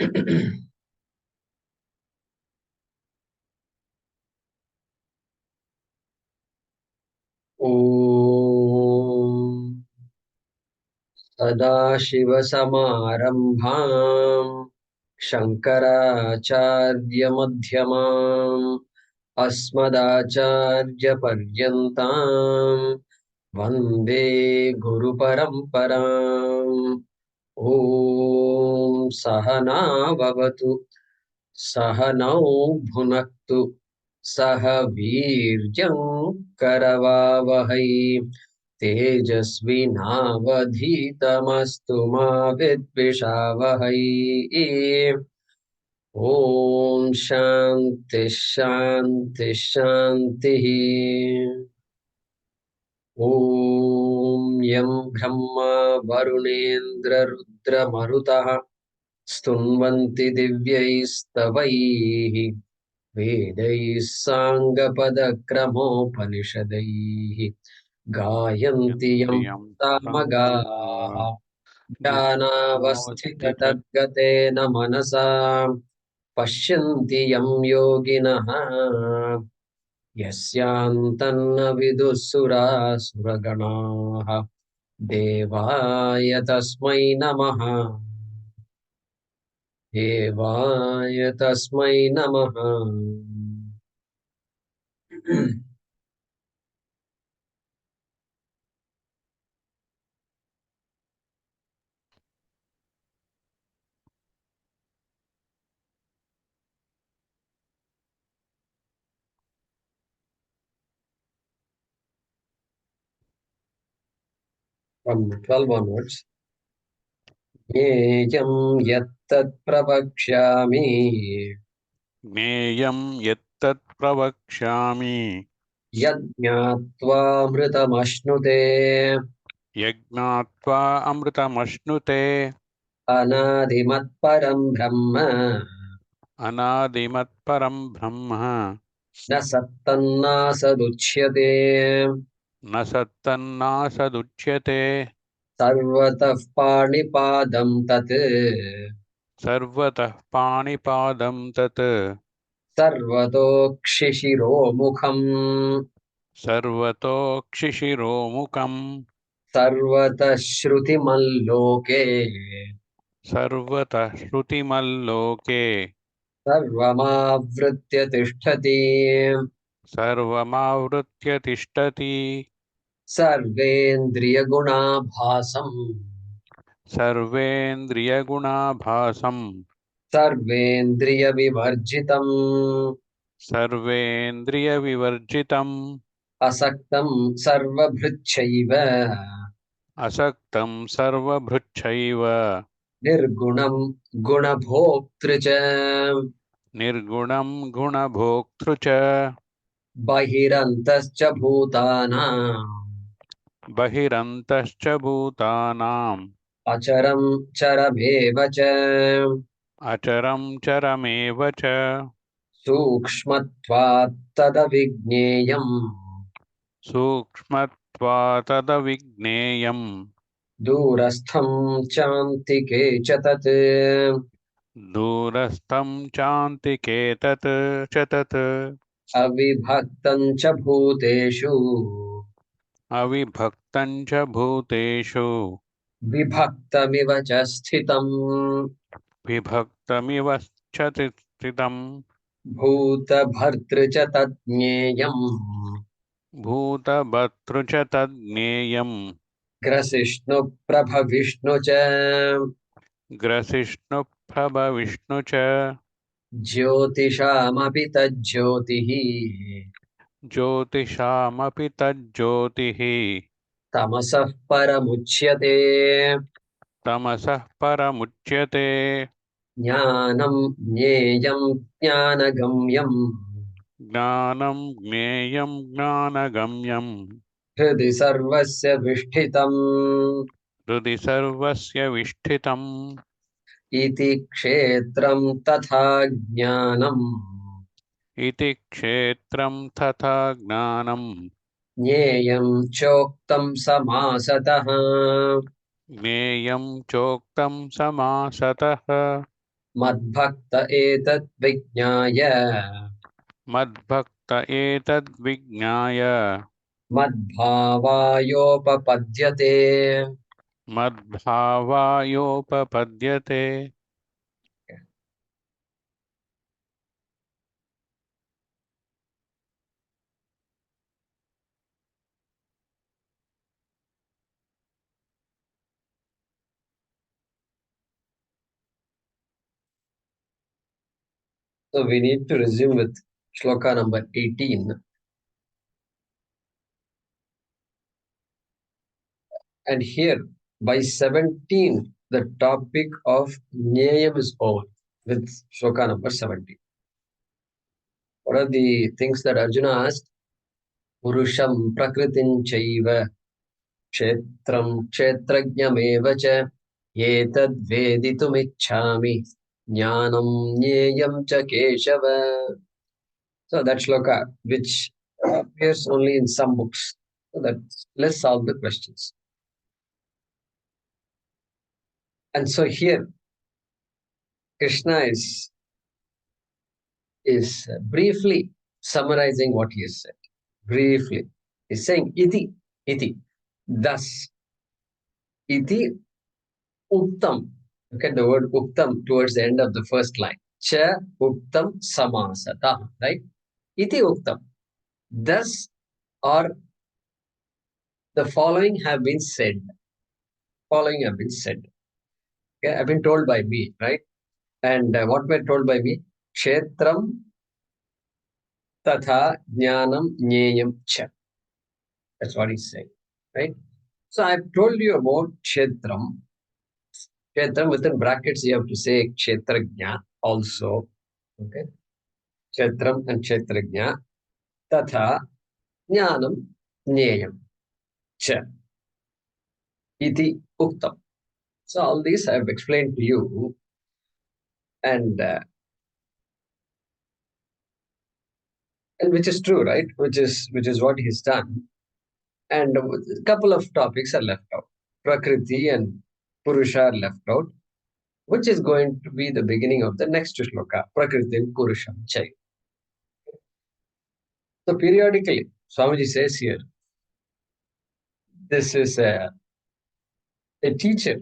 ॐ सदाशिवसमारम्भाम् शङ्कराचार्यमध्यमाम् अस्मदाचार्यपर्यन्ताम् वन्दे गुरुपरम्पराम्। ॐ सहना भवतु सहनौ भुनक्तु सह वीर्यं करवावहै तेजस्विनावधीतमस्तु मा विद्विषावहै। ॐ शान्ति शान्ति शान्तिः। ॐ यं ब्रह्मा वरुणेन्द्ररुद्रमरुतः स्तुन्वन्ति दिव्यैस्तवैः वेदैः साङ्गपदक्रमोपनिषदैः गायन्ति यं यन्त्यं सामगाः सामगाः ध्यानावस्थितः ध्यानावस्थिततद्गतेन मनसा पश्यन्ति यं योगिनः यस्यान्तन्न विदुःसुरासुरगणाः देवाय तस्मै नमः। देवाय तस्मै नमः। From 12 onwards. ज्ञेयं यत्तत् प्रवक्ष्यामि ज्ञेयं यत्तत् प्रवक्ष्यामि यज्ञात्वामृतमश्नुते यज्ञात्वा अमृतमश्नुते अनादिमत्परं ब्रह्म अनादिमत्परं ब्रह्म न सत्तन्नासदुच्यते न सत्तन्नासदुच्यते सर्वतः पाणिपादं तत् सर्वतः पाणिपादं तत् सर्वतोक्षिशिरोमुखम् सर्वतोक्षिशिरोमुखम् सर्वतः श्रुतिमल्लोके सर्वतः श्रुतिमल्लोके सर्वमावृत्य तिष्ठति सर्वमावृत्य तिष्ठति सर्वेन्द्रियगुणाभासम् सर्वेन्द्रियगुणाभासम् सर्वेन्द्रियविवर्जितम् सर्वेन्द्रियविवर्जितम् असक्तं सर्वभृच्छैव असक्तं सर्वभृच्छैव निर्गुणं गुणभोक्तृ च निर्गुणं गुणभोक्तृ च बहिरन्तश्च भूतानाम् बहिरन्तश्च भूतानाम् अचरं चरमेव च अचरं चरमेव च सूक्ष्मत्वात् तदविज्ञेयम् सूक्ष्मत्वातदविज्ञेयम् दूरस्थं चान्तिके च तत् दूरस्थं चान्तिके तत् च तत् अविभक्तं च भूतेषु अविभक्तं च भूतेषु विभक्तमिव च स्थितम् विभक्तमिव च स्थितम् भूतभर्तृ च तज्ज्ञेयम् भूतभर्तृ च तज्ज्ञेयम् ग्रसिष्णुप्रभविष्णु च ग्रसिष्णुप्रभविष्णु च ज्योतिषामपि तज्ज्योतिः ज्योतिषामपि तज्ज्योतिः तमसः परमुच्यते तमसः परमुच्यते ज्ञानं ज्ञेयं ज्ञानगम्यम् ज्ञानं ज्ञेयं ज्ञानगम्यम् हृदि सर्वस्य विष्ठितम् हृदि सर्वस्य विष्ठितम् इति क्षेत्रं तथा ज्ञानम् इति क्षेत्रं तथा ज्ञानम् ज्ञेयं चोक्तं समासतः ज्ञेयं चोक्तं समासतः Madbhakta etat vijnaya मद्भक्त एतद्विज्ञाय madbhavayopapadyate. मद्भावायोपपद्यते. So we need to resume with shloka number 18. And here, by 17, the topic of Nyayam is over with shloka number 17. What are the things that Arjuna asked? Purusham prakritin chaiva kshetram kshetrajnameva cha etad veditumicchami jnanam nyayam cha keshava. So that shloka, which appears only in some books. So that let's solve the questions. And so here, Krishna is briefly summarizing what he has said. Briefly. He's saying, iti. Thus, iti uktam. Look at the word uktam towards the end of the first line. Cha uktam samasata. Right? Iti uktam. Thus, or the following have been said. Following have been said. Okay, have been told by me, right? And what were told by me? Kshetram tatha jnanam jneyam cha. That's what he's saying, right? So I've told you about kshetram. Kshetram within brackets, you have to say kshetrajna also. Okay. Kshetram and kshetrajna. Tatha jnanam jneyam cha. Iti uktam. So all these I've explained to you, and which is true, right? Which is what he's done. And a couple of topics are left out. Prakriti and Purusha are left out, which is going to be the beginning of the next shloka, Prakriti and Purusham Chai. So periodically, Swamiji says here, this is a teacher,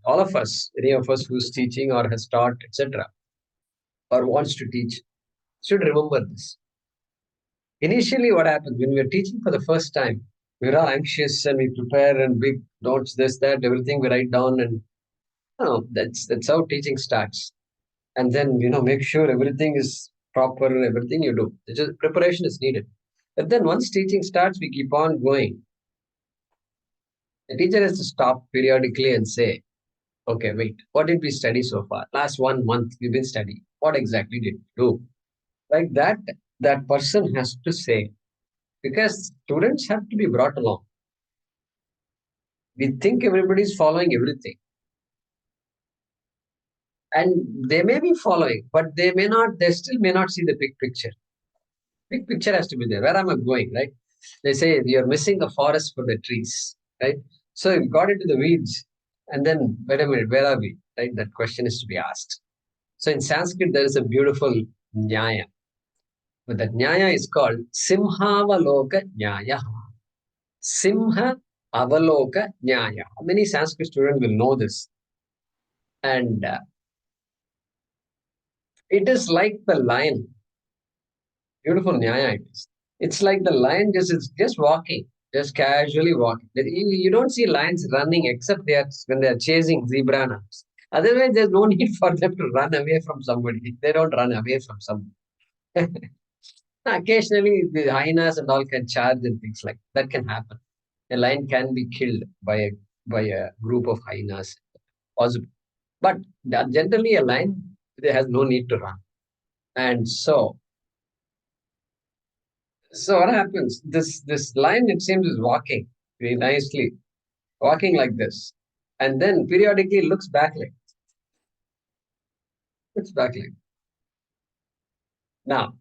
all of us, any of us who's teaching or has taught, etc., or wants to teach, should remember this. Initially, what happens when we are teaching for the first time, we're all anxious and we prepare and big notes, this, that, everything we write down, and that's how teaching starts. And then make sure everything is proper, everything you do. Just preparation is needed. But then once teaching starts, we keep on going. The teacher has to stop periodically and say, okay, wait, what did we study so far? Last 1 month we've been studying. What exactly did we do? Like that person has to say, because students have to be brought along. We think everybody is following everything. And they may be following, but they still may not see the big picture. Big picture has to be there. Where am I going, right? They say you're missing the forest for the trees, right? So you got into the weeds, and then wait a minute, where are we? Right? That question is to be asked. So in Sanskrit, there is a beautiful nyaya. But that nyaya is called Simhavaloka Nyaya. Simha Avaloka Nyaya. Many Sanskrit students will know this. And it is like the lion. Beautiful nyaya it is. It's like the lion is just walking, just casually walking. You don't see lions running except when they are chasing zebra lambs. Otherwise, there's no need for them to run away from somebody. They don't run away from somebody. Occasionally, the hyenas and all can charge and things like that can happen. A lion can be killed by a group of hyenas, possible. But generally, a lion has no need to run. And so what happens? This lion, it seems, is walking very nicely, walking like this, and then periodically looks back like. Now,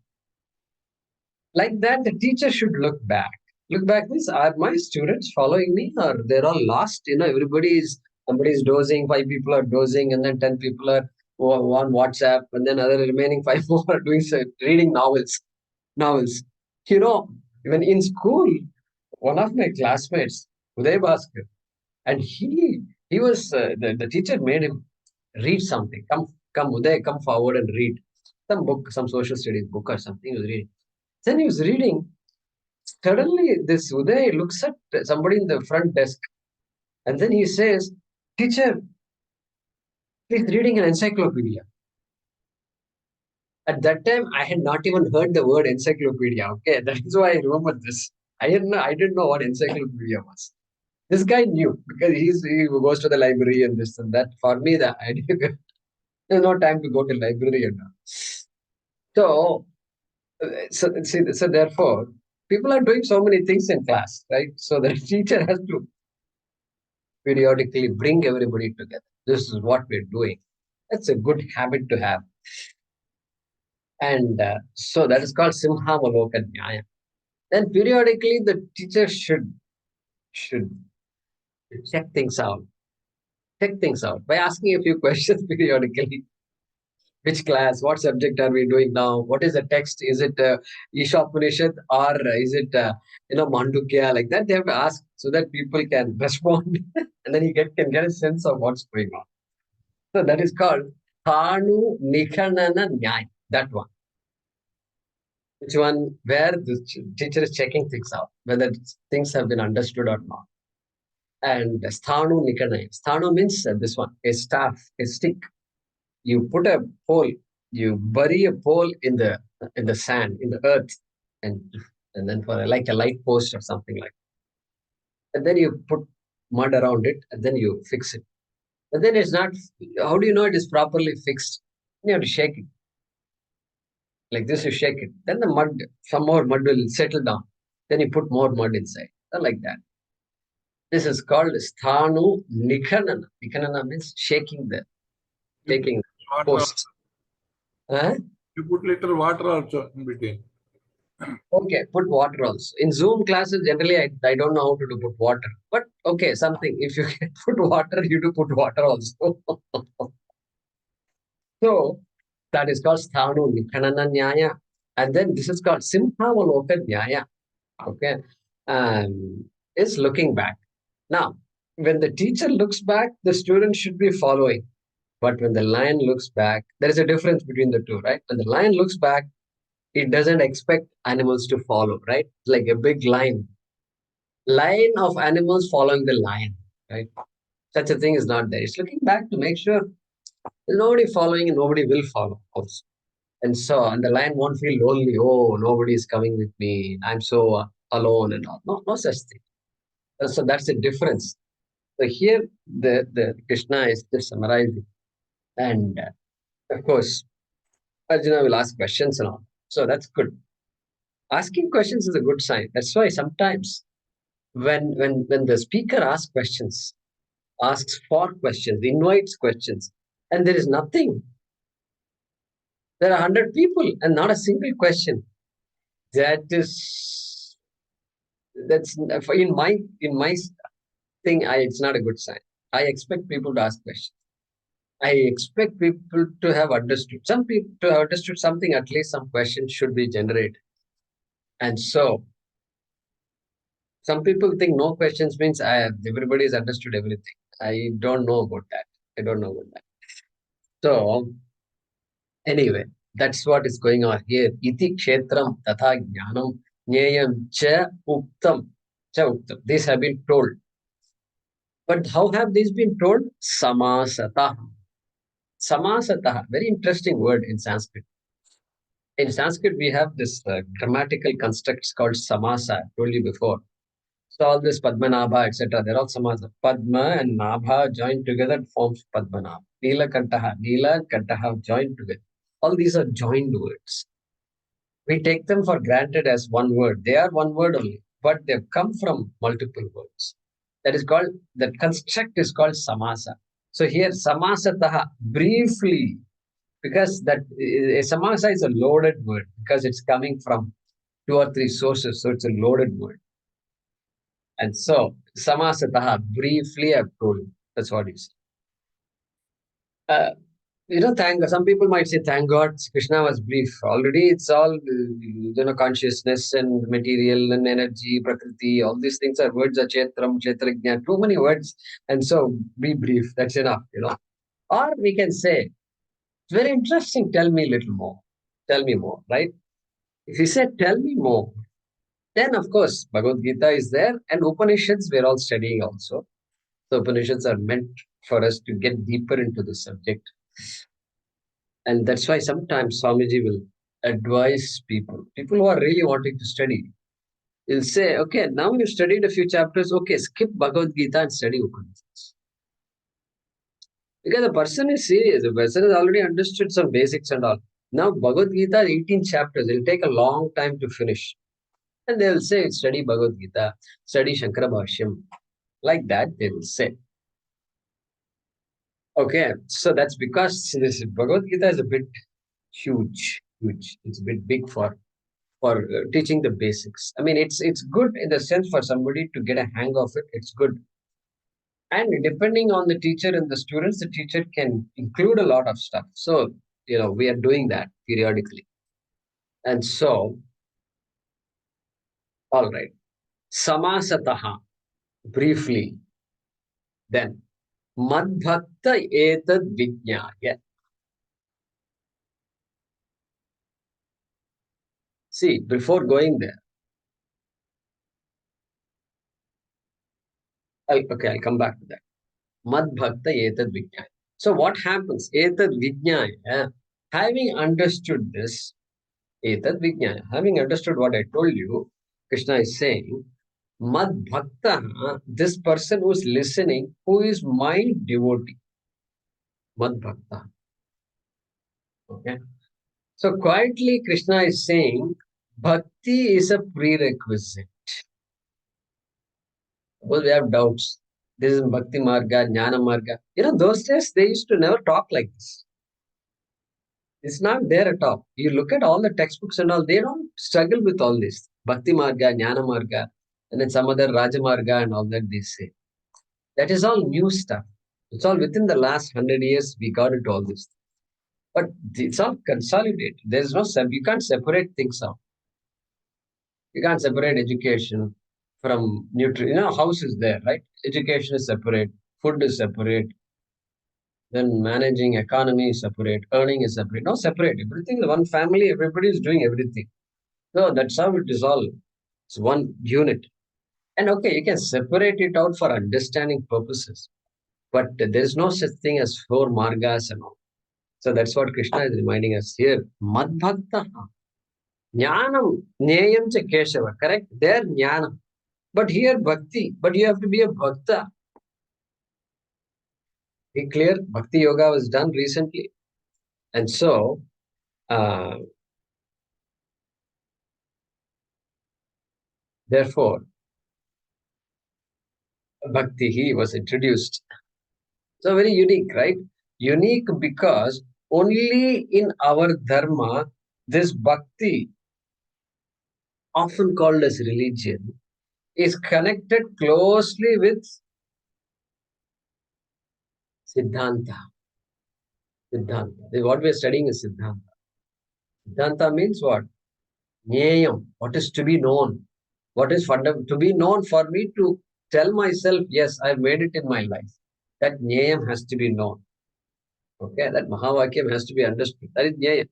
like that, the teacher should look back. Look back means, are my students following me, or they're all lost? Somebody is dozing, 5 people are dozing, and then 10 people are on WhatsApp, and then other remaining five more are doing reading novels. You know, even in school, one of my classmates, Uday Bhaskar, and he was the teacher made him read something. Come, Uday, come forward and read some book, some social studies book or something. He was reading. Then he was reading. Suddenly, this Uday looks at somebody in the front desk, and then he says, "Teacher, he's reading an encyclopedia." At that time, I had not even heard the word encyclopedia. Okay, that is why I remember this. I didn't know what encyclopedia was. This guy knew because he goes to the library and this and that. For me, the idea there's no time to go to library and all. So, so therefore, people are doing so many things in class, right? So the teacher has to periodically bring everybody together. This is what we're doing. That's a good habit to have. And so that is called Simhamaloka Nyaya. Then periodically the teacher should check things out. Check things out by asking a few questions periodically. Which class? What subject are we doing now? What is the text? Is it Ishopanishad or is it Mandukya? Like that, they have to ask so that people can respond, and then you can get a sense of what's going on. So that is called Thanu Nikhanana Nyaya. That one. Which one? Where the teacher is checking things out, whether things have been understood or not. And Sthanu Nikanaya. Sthanu means this one, a staff, a stick. You put a pole, you bury a pole in the sand, in the earth, and and then for like a light post or something like that. And then you put mud around it, and then you fix it. But then it's not. How do you know it is properly fixed? You have to shake it like this. You shake it, then the mud, some more mud will settle down. Then you put more mud inside, like that. This is called sthanu nikhanana. Nikhanana means shaking the You put shaking water. post. Huh? You put little water also in between. Okay, put water also. In Zoom classes, generally, I don't know how to do put water. But okay, something. If you can put water, you do put water also. So that is called sthanu nikhanana nyaya. And then this is called simhavaloka nyaya. Okay. Is looking back. Now, when the teacher looks back, the student should be following. But when the lion looks back, there is a difference between the two, right? When the lion looks back, it doesn't expect animals to follow, right? It's like a big line of animals following the lion, right? Such a thing is not there. It's looking back to make sure there's nobody following and nobody will follow also. And the lion won't feel lonely. Oh, nobody is coming with me. I'm so alone and all. No, no such thing. So that's the difference. So here, the Krishna is just summarizing, and of course, Arjuna will ask questions and all. So that's good. Asking questions is a good sign. That's why sometimes when the speaker asks for questions, invites questions, and there is nothing. There are 100 people and not a single question. That is that's in my thing. It's not a good sign. I expect people to ask questions. I expect people to have understood. Some people to have understood something. At least some questions should be generated. And so some people think no questions means everybody has understood everything. I don't know about that. I don't know about that. So anyway, that's what is going on here. Iti kshetram tatha jnanam jneyam cha uktam. Cha uktam. These have been told. But how have these been told? Samasatah. Samasatah. Very interesting word in Sanskrit. In Sanskrit, we have this grammatical constructs called samasa. I told you before. So all this Padmanabha, etc. They're all samasa. Padma and Nabha joined together forms Padmanabha. Nila Kantaha. Nila and Kantaha joined together. All these are joined words. We take them for granted as one word. They are one word only, but they've come from multiple words. That construct is called samasa. So here, samasataha, briefly, because that a samasa is a loaded word because it's coming from two or three sources, so it's a loaded word. And so, samasataha, briefly I've told you. That's what it is. Some people might say, thank God Krishna was brief. Already it's all, consciousness and material and energy, prakriti, all these things are words, achetram, kshetrajna, too many words. And so be brief, that's enough. Or we can say, it's very interesting, tell me a little more. Tell me more, right? If you say, tell me more, then of course, Bhagavad Gita is there and Upanishads we're all studying also. The Upanishads are meant for us to get deeper into the subject. And that's why sometimes Swamiji will advise people who are really wanting to study. He'll say, okay, now you've studied a few chapters, okay, skip Bhagavad Gita and study Upanishads. Because the person is serious, the person has already understood some basics and all. Now Bhagavad Gita, 18 chapters, it'll take a long time to finish. And they'll say, study Bhagavad Gita, study Shankara Bhashyam. Like that, they will say. Okay, so that's because this Bhagavad Gita is a bit huge. It's a bit big for teaching the basics. I mean, it's good in the sense for somebody to get a hang of it. It's good, and depending on the teacher and the students, the teacher can include a lot of stuff. So we are doing that periodically, and so all right, samasataha briefly. Then madbhakta etad vijnaya. See, before going there, I'll come back to that. Madbhakta etad vijnaya. So what happens? Etad vijnaya, having understood this, etad vijnaya, having understood what I told you, Krishna is saying, Madbhakta, this person who is listening, who is my devotee. Madbhakta. Okay. So quietly Krishna is saying, Bhakti is a prerequisite. Suppose we have doubts. This is Bhakti Marga, Jnana Marga. Those days they used to never talk like this. It's not there at all. You look at all the textbooks and all, they don't struggle with all this. Bhakti Marga, Jnana Marga, and then some other Raja Marga and all that they say. That is all new stuff. It's all within the last 100 years we got into all this. But it's all consolidated. There's no, you can't separate things out. You can't separate education from nutrition. House is there, right? Education is separate. Food is separate. Then managing economy is separate. Earning is separate. No, separate. Everything, one family, everybody is doing everything. So that's how it is all. It's one unit. And okay, you can separate it out for understanding purposes. But there's no such thing as four margas and all. So that's what Krishna is reminding us here. Madbhakta. Jnanam, Nyayam cha Keshava. Correct? There, Jnanam. But here, Bhakti. But you have to be a Bhakta. Be clear? Bhakti Yoga was done recently. And so, therefore, Bhakti was introduced. So very unique, right? Unique because only in our dharma, this Bhakti, often called as religion, is connected closely with Siddhanta. Siddhanta. What we are studying is Siddhanta. Siddhanta means what? Nyayam. What is to be known? What is fundamental? To be known for me to tell myself, yes, I've made it in my life. That Nyayam has to be known. Okay, that Mahavakyam has to be understood. That is Nyayam.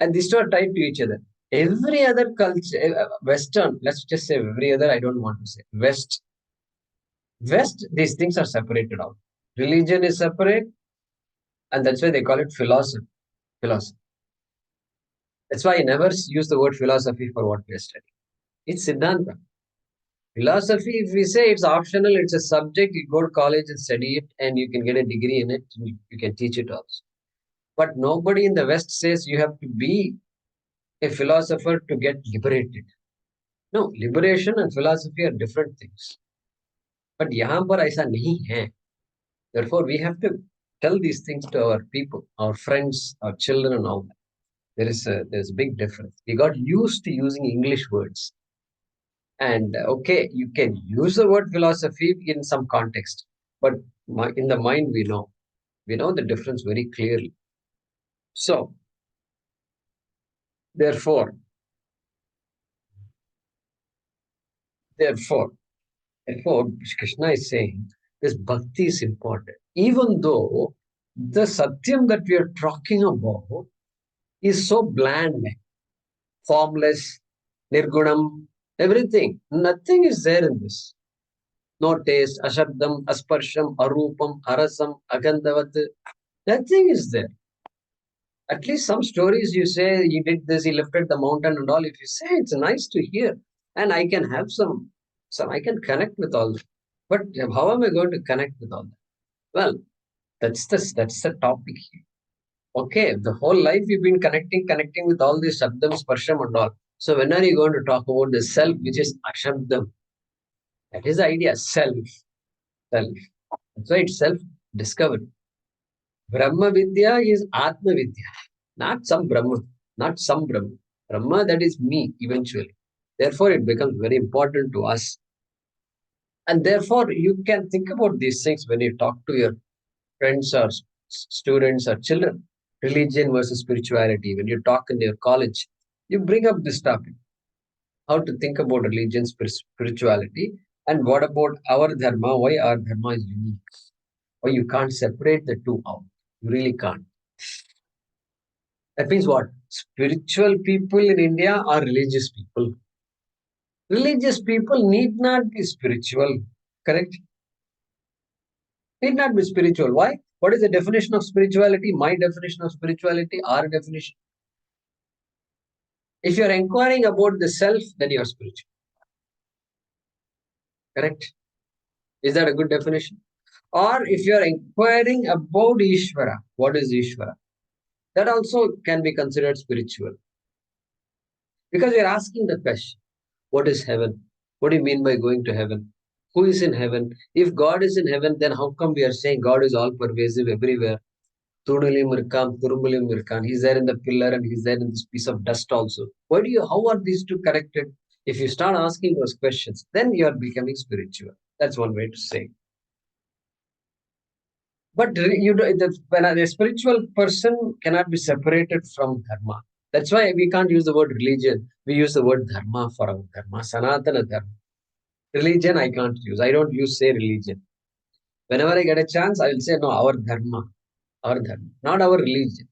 And these two are tied to each other. Every other culture, Western, let's just say every other, I don't want to say. West, these things are separated out. Religion is separate, and that's why they call it philosophy. Philosophy. That's why I never use the word philosophy for what we are studying. It's Siddhanta. Philosophy, if we say it's optional, it's a subject, you go to college and study it, and you can get a degree in it, and you can teach it also. But nobody in the West says you have to be a philosopher to get liberated. No, liberation and philosophy are different things. But यहाँ पर ऐसा नहीं है. Therefore, we have to tell these things to our people, our friends, our children, and all that. There's a big difference. We got used to using English words. And okay, you can use the word philosophy in some context, but in the mind we know the difference very clearly. So, therefore, therefore, therefore, Krishna is saying this bhakti is important. Even though the satyam that we are talking about is so bland, formless, nirgunam, everything. Nothing is there in this. No taste, ashabdam, asparsham, arupam, arasam, agandavat. Nothing is there. At least some stories you say he did this, he lifted the mountain and all. If you say it's nice to hear, and I can have some I can connect with all that. But how am I going to connect with all that? Well, that's the topic here. Okay, the whole life you've been connecting with all these shabdam, sparsham and all. So when are you going to talk about the self, which is ashabdam? That is the idea, self. Self. That's why it's self-discovery. Brahma Vidya is Atma Vidya, not some Brahma, not some Brahma. Brahma, that is me eventually. Therefore, it becomes very important to us. And therefore, you can think about these things when you talk to your friends or students or children. Religion versus spirituality. When you talk in your college, you bring up this topic. How to think about religion, spirituality, and what about our dharma? Why our dharma is unique? Why you can't separate the two out? You really can't. That means what? Spiritual people in India are religious people. Religious people need not be spiritual. Correct? Need not be spiritual. Why? What is the definition of spirituality? My definition of spirituality, our definition. If you are inquiring about the self, then you are spiritual. Correct? Is that a good definition? Or if you are inquiring about Ishvara, what is Ishvara? That also can be considered spiritual. Because you are asking the question, what is heaven? What do you mean by going to heaven? Who is in heaven? If God is in heaven, then how come we are saying God is all pervasive everywhere? Tudulim Irkan, Turumbulim Irkan. He's there in the pillar and he's there in this piece of dust also. How are these two connected? If you start asking those questions, then you are becoming spiritual. That's one way to say. But when a spiritual person cannot be separated from dharma. That's why we can't use the word religion. We use the word dharma for our dharma, sanatana dharma. Religion I can't use. I don't say religion. Whenever I get a chance, I will say no, our dharma, not our religion.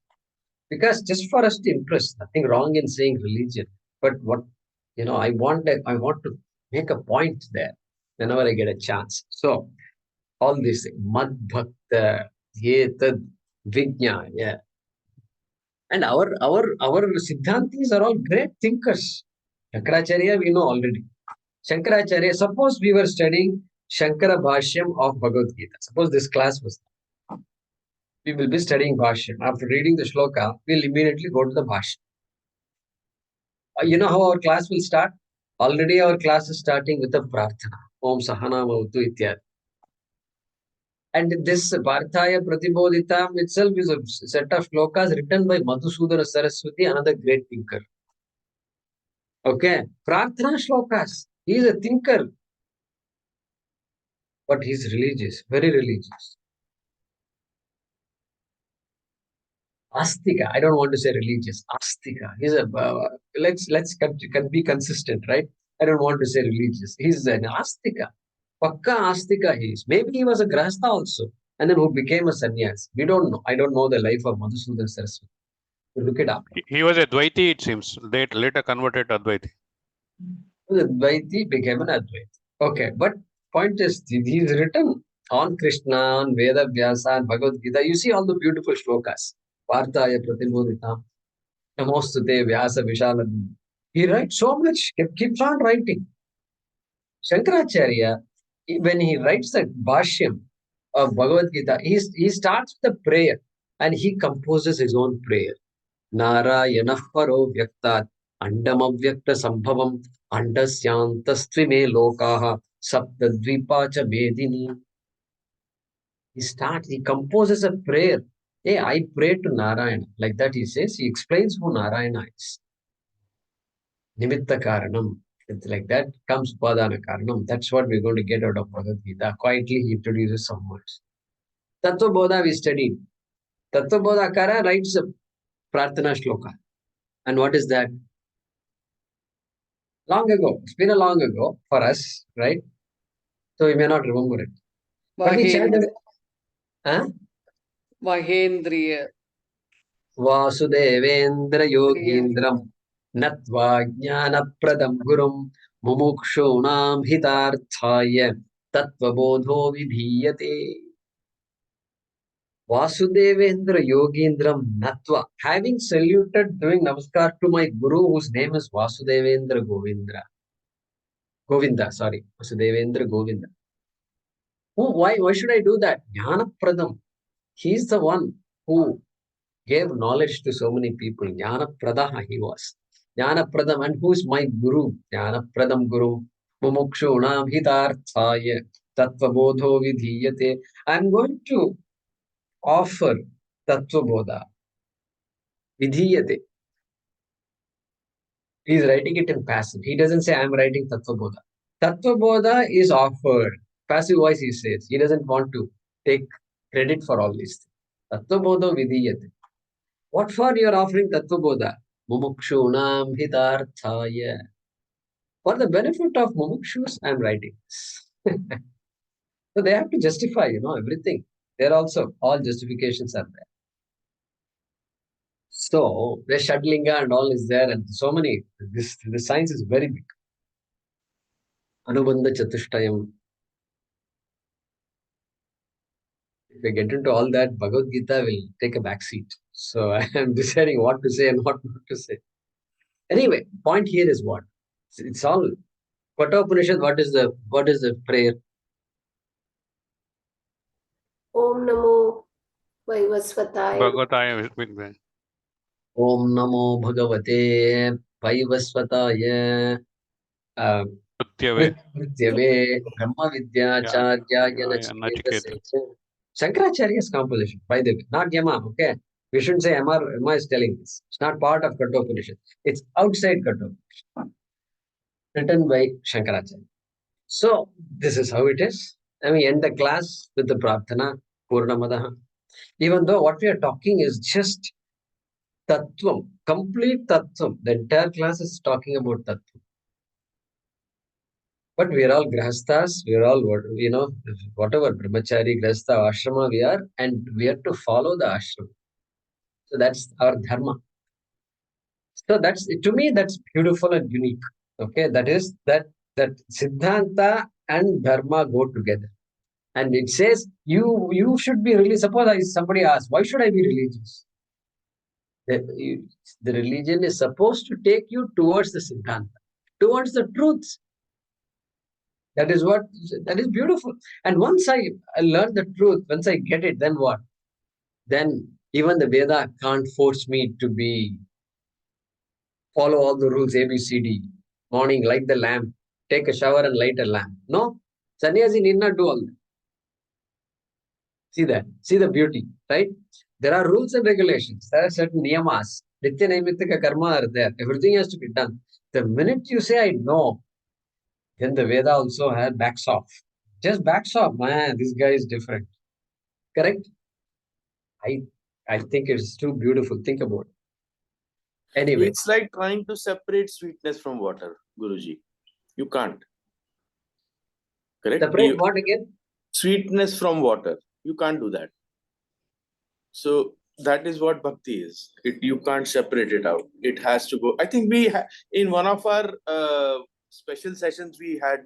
Because just for us to impress, nothing wrong in saying religion. But what I want to make a point there whenever I get a chance. So all these things, mad bhakta, yetad, vijna, yeah. And our Siddhantis are all great thinkers. Shankaracharya, we know already. Shankaracharya, suppose we were studying Shankara Bhashyam of Bhagavad Gita. Suppose this class was, we will be studying Bhashyam. After reading the shloka, we'll immediately go to the Bhashyam. You know how our class will start? Already our class is starting with a prarthana. Om Sahana Mavatu Ityad. And this Adhyaya Pratibodhitam itself is a set of shlokas written by Madhusudana Saraswati, another great thinker. Okay, Prarthana shlokas. He is a thinker, but he's religious, very religious. Astika. I don't want to say religious. Astika. He's a let's be consistent, right? I don't want to say religious. He's an Astika. Pakka Astika he is. Maybe he was a Grahastha also, and then who became a sannyas. We don't know. I don't know the life of Madhusudan Saraswati. Look it up. He was a Dvaiti, it seems. Later converted to Advaiti. The Dvaiti became an Advaita. Okay, but point is, he's written on Krishna, on Veda Vyasa, and Bhagavad Gita. You see all the beautiful shlokas. Vartaya Pratibodhitam, Namostute Vyasa Vishaladhi. He writes so much, keeps on writing. Shankaracharya, when he writes the Bhashyam of Bhagavad Gita, he starts with a prayer and he composes his own prayer. Narayanah paro vyaktat andam avyakta sambhavam andasyantastvime lokaha saptadvipa cha medini. He composes a prayer. Hey, I pray to Narayana. Like that he says, he explains who Narayana is. Nimitta Karanam. It's like that comes Upadana Karanam. That's what we're going to get out of Bhagavad Gita. Quietly he introduces some words. Tattva Bodha we studied. Tattva Bodha Kara writes Prarthana Shloka. And what is that? Long ago. It's been a long ago for us, right? So we may not remember it. But we chant Mahendra, it. Huh? Mahendriya, Vasudevendra Kriya. Yogindram Natva Jnanapradam Gurum Mumukshunam Hitarthaya Tattvabodho Vidhiyate. Vasudevendra Yogindram Natva. Having saluted, doing namaskar to my guru, whose name is Vasudevendra Govinda, sorry. Vasudevendra Govinda. Why should I do that? Jnanapradam. He's the one who gave knowledge to so many people. Jnanapradaha he was. Jnanapradam, and who's my guru? Jnanapradam Guru. Mumukshunam hitarthaya tattvabodho vidhiyate. I'm going to offer tattvabodha. Vidhiyate. He's writing it in passive. He doesn't say, I'm writing tattvabodha. Tattvabodha is offered. Passive voice he says. He doesn't want to take credit for all these things. Tattvabodha vidhiyate. What for you are offering tattvabodha? Mumukshunam hitarthaya. For the benefit of mumukshus, I am writing this. So they have to justify, everything. There also, all justifications are there. So the Shadlinga and all is there, and so many. The science is very big. Anubandha Chatushtayam. If we get into all that, Bhagavad Gita will take a back seat. So I am deciding what to say and what not to say. Anyway, point here is what? It's all Kathopanishad. What is the prayer? Om Namo Vaivasvataya. Bhagavataya with the Om Namo Bhagavate Vaivasvataya Pratyave Mrityave Brahma Vidyacharya Yanachiketase. Shankaracharya's composition, by the way, not Yama, okay? We shouldn't say Yama is telling this. It's not part of Kathopanishad. It's outside Kathopanishad. Written by Shankaracharya. So, this is how it is. And we end the class with the Prarthana, Purnamadaha. Even though what we are talking is just Tattvam, complete Tattvam. The entire class is talking about Tattvam. But we are all Grahasthas, we are all, whatever, Brahmachari, Grahastha, Ashrama we are, and we have to follow the Ashrama. So that's our Dharma. So that's, to me, that's beautiful and unique. Okay, that is, that Siddhanta and Dharma go together. And it says, you should be really, suppose somebody asks, why should I be religious? The religion is supposed to take you towards the Siddhanta, towards the truths. That is beautiful. And once I learn the truth, once I get it, then what? Then even the Veda can't force me to follow all the rules A, B, C, D. Morning, light the lamp, take a shower and light a lamp. No, sannyasi need not do all that. See that? See the beauty, right? There are rules and regulations. There are certain niyamas. Nitya naimittika karma are there. Everything has to be done. The minute you say, I know, then the Veda also backs off. Just backs off. Man, this guy is different. Correct? I think it's too beautiful. Think about it. Anyway. It's like trying to separate sweetness from water, Guruji. You can't. Correct? Separate what again? Sweetness from water. You can't do that. So that is what bhakti is. You can't separate it out. It has to go. I think in one of our special sessions, we had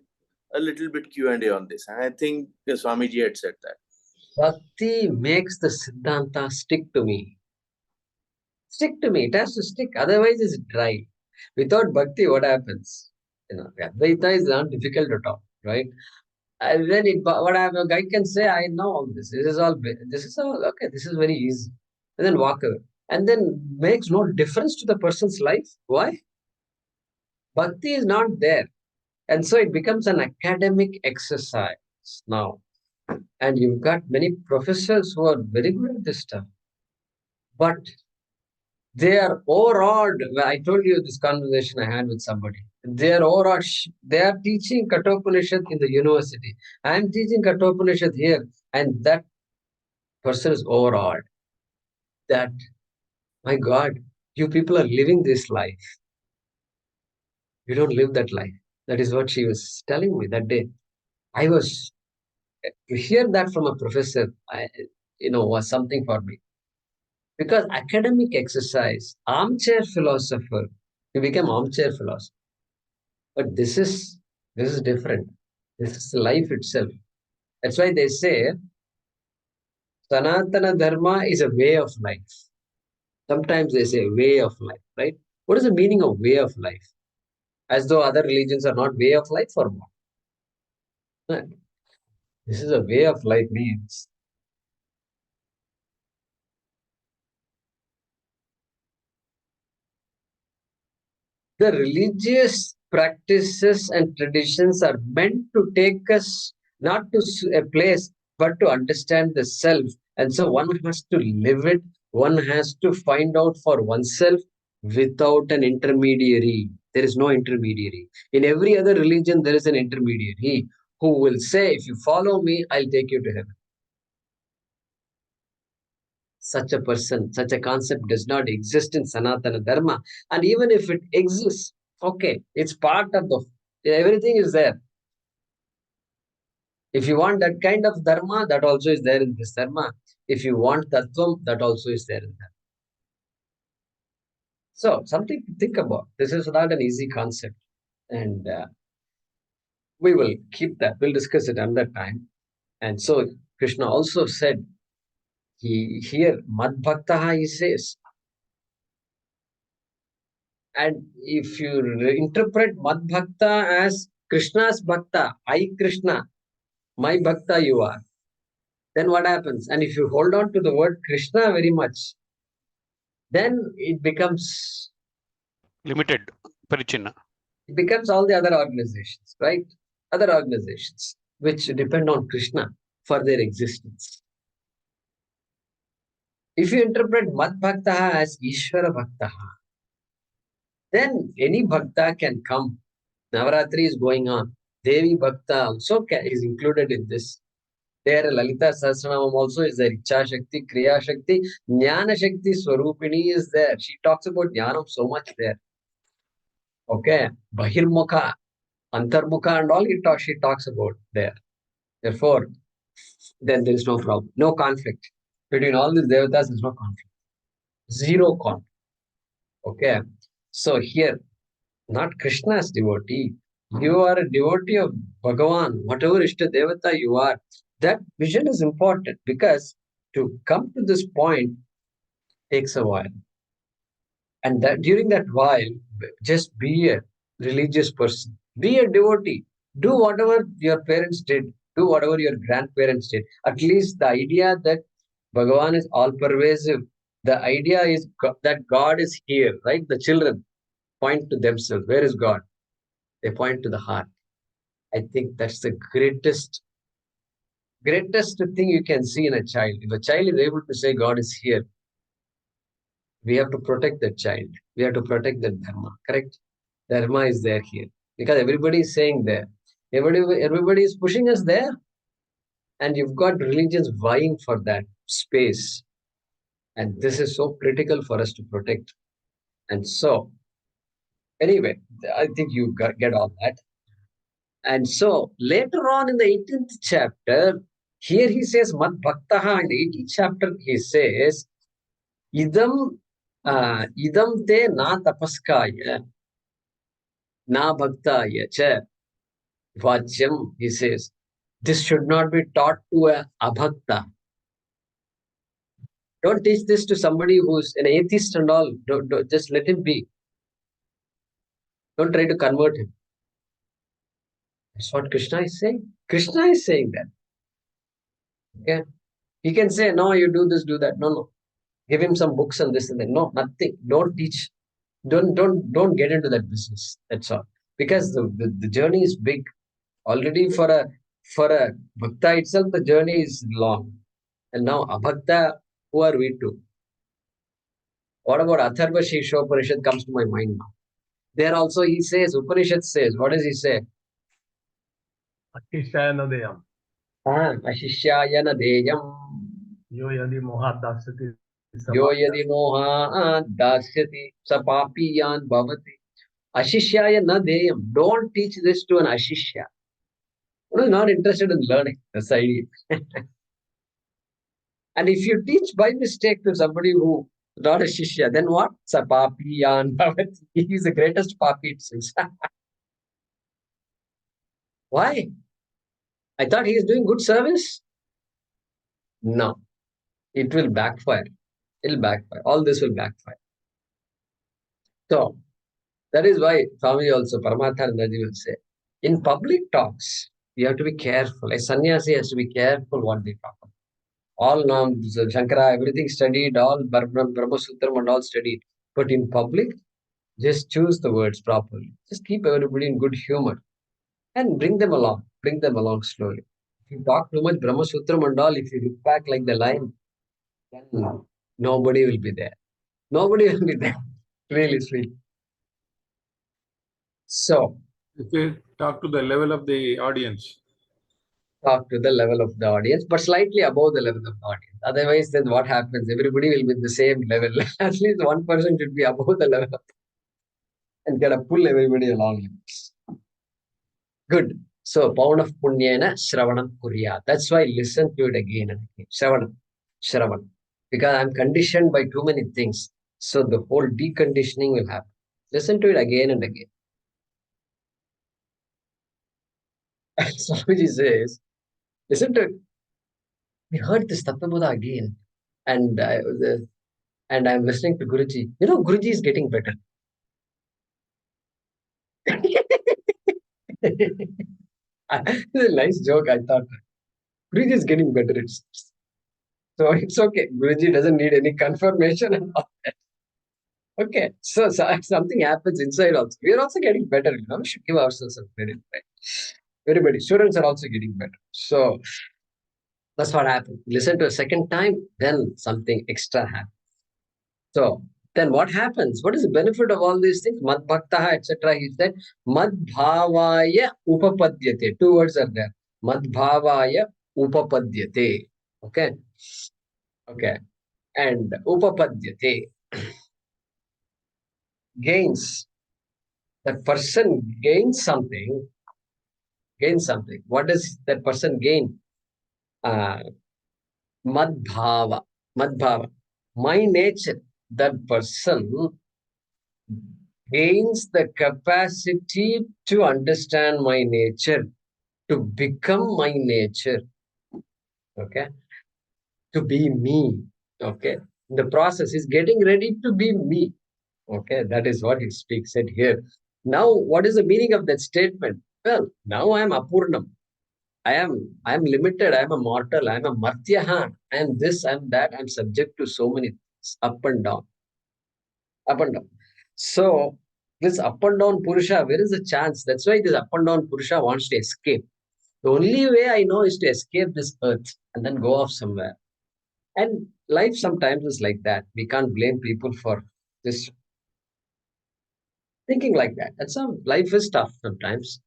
a little bit Q&A on this. And I think Swamiji had said that. Bhakti makes the Siddhanta stick to me. Stick to me. It has to stick. Otherwise, it's dry. Without Bhakti, what happens? Advaita is not difficult to talk, right? And then what a guy can say, I know all this. This is all okay. This is very easy. And then walk away. And then makes no difference to the person's life. Why? Bhakti is not there. And so it becomes an academic exercise now. And you've got many professors who are very good at this stuff. But they are overawed. I told you this conversation I had with somebody. They are overawed. They are teaching Kathopanishad in the university. I am teaching Kathopanishad here. And that person is overawed. That My God, you people are living this life. You don't live that life. That is what she was telling me that day. I was, to hear that from a professor, was something for me. Because academic exercise, armchair philosopher, you become armchair philosopher. But this is different. This is life itself. That's why they say Sanatana Dharma is a way of life. Sometimes they say way of life, right? What is the meaning of way of life? As though other religions are not way of life or what? No. This is a way of life means the religious practices and traditions are meant to take us not to a place, but to understand the self. And so one has to live it, one has to find out for oneself without an intermediary. There is no intermediary. In every other religion, there is an intermediary who will say, if you follow me, I'll take you to heaven. Such a person, such a concept does not exist in Sanatana Dharma. And even if it exists, okay, it's part of everything is there. If you want that kind of Dharma, that also is there in this Dharma. If you want Tattvam, that also is there in that. So, something to think about. This is not an easy concept. And we will keep that. We'll discuss it another time. And so, Krishna also said, here, Mad Bhaktaha, he says, and if you interpret Mad Bhakta as Krishna's Bhakta, I Krishna, my Bhakta you are, then what happens? And if you hold on to the word Krishna very much, then it becomes Limited. Parichinna. it becomes all the other organizations, right? Other organizations which depend on Krishna for their existence. If you interpret Mad Bhakta as Ishvara Bhakta, then any Bhakta can come. Navaratri is going on. Devi Bhakta also is included in this. There, Lalita Sahasranamam also is there. Icha Shakti, Kriya Shakti, Jnana Shakti, Swarupini is there. She talks about Jnanam so much there. Okay, Bahirmukha, Antarmukha and all she talks about there. Therefore, then there is no problem, no conflict. Between all these devatas, there is no conflict. Zero conflict. Okay, so here, not Krishna's devotee. You are a devotee of Bhagavan, whatever Ishta Devata you are. That vision is important because to come to this point takes a while. And that during that while, just be a religious person, be a devotee, do whatever your parents did, do whatever your grandparents did. At least the idea that Bhagavan is all pervasive, the idea is that God is here, right? The children point to themselves. Where is God? They point to the heart. I think that's the greatest thing you can see in a child. If a child is able to say God is here, we have to protect that child. We have to protect that Dharma, correct? Dharma is there here. Because everybody is saying there. Everybody is pushing us there. And you've got religions vying for that space. And this is so critical for us to protect. And so, anyway, I think you get all that. And so, later on in the 18th chapter, here he says, Mad Bhaktaha, in the 18th chapter, he says, Idam te na tapaskaya, na bhaktaya cha vajyam, he says. This should not be taught to a abhakta. Don't teach this to somebody who's an atheist and all. Don't, just let him be. Don't try to convert him. That's what Krishna is saying. Krishna is saying that. Okay. He can say, no, you do this, do that. No. Give him some books and this and that. No, nothing. Don't teach. Don't get into that business. That's all. Because the journey is big. Already for a bhakta itself, the journey is long. And now abhakta, who are we to? What about Atharva Shesha Upanishad comes to my mind now. There also he says, Upanishad says, what does he say? Atishayana deyam. Ashishyayana deyam. Yo yadi mohat dasati Yo yadi moha dasyati sa papiyan bhavati. Ashishyaya na deyam. Don't teach this to an ashishya. Who is not interested in learning. That's the idea. And if you teach by mistake to somebody who not a shishya, then what? Sa papiyan bhavati. He is the greatest papi, it seems. Why? I thought he is doing good service. No, it will backfire. It'll backfire. All this will backfire. So that is why Swami also, Paramathanandaji will say, in public talks, you have to be careful. A sannyasi has to be careful what they talk about. All norms, Shankara, everything studied, all Brahma Sutram and all studied. But in public, just choose the words properly. Just keep everybody in good humor and bring them along. Bring them along slowly. If you talk too much Brahma Sutram and all, if you look back like the line, then nobody will be there. Nobody will be there. Really sweet. So, If they talk to the level of the audience. talk to the level of the audience, but slightly above the level of the audience. Otherwise, then what happens? Everybody will be the same level. At least one person should be above the level and get to pull everybody along. Good. So, Pauna Punyena Shravanam Kurya. That's why I listen to it again and again. Shravan. Because I'm conditioned by too many things. So, the whole deconditioning will happen. Listen to it again and again. Swamiji says, listen to it. We heard this Tattvaboda again. And I'm listening to Guruji. You know, Guruji is getting better. It's a nice joke, I thought. Guruji is getting better. So it's okay. Guruji doesn't need any confirmation and all that. Okay. So something happens inside also. We are also getting better. You know, we should give ourselves some credit. Right? Everybody, students are also getting better. So that's what happened. Listen to a second time, then something extra happens. So then what happens? What is the benefit of all these things? Mad bhaktaha, etc. He said, Mad bhavaya upapadyate. Two words are there. Mad bhavaya upapadyate. Okay. Okay. And upapadyate gains. That person gains something. Gains something. What does that person gain? Mad bhava. Mad bhava. My nature. That person gains the capacity to understand my nature, to become my nature, okay, to be me, okay. The process is getting ready to be me, okay. That is what he speaks said here. Now, what is the meaning of that statement? Well, now I am apurnam. I am limited. I am a mortal. I am a martyaha. I am this. I am that. I am subject to so many things, up and down, up and down. So this up and down Purusha, where is the chance? That's why this up and down Purusha wants to escape. The only way I know is to escape this earth and then go off somewhere. And life sometimes is like that. We can't blame people for just thinking like that. And some life is tough sometimes,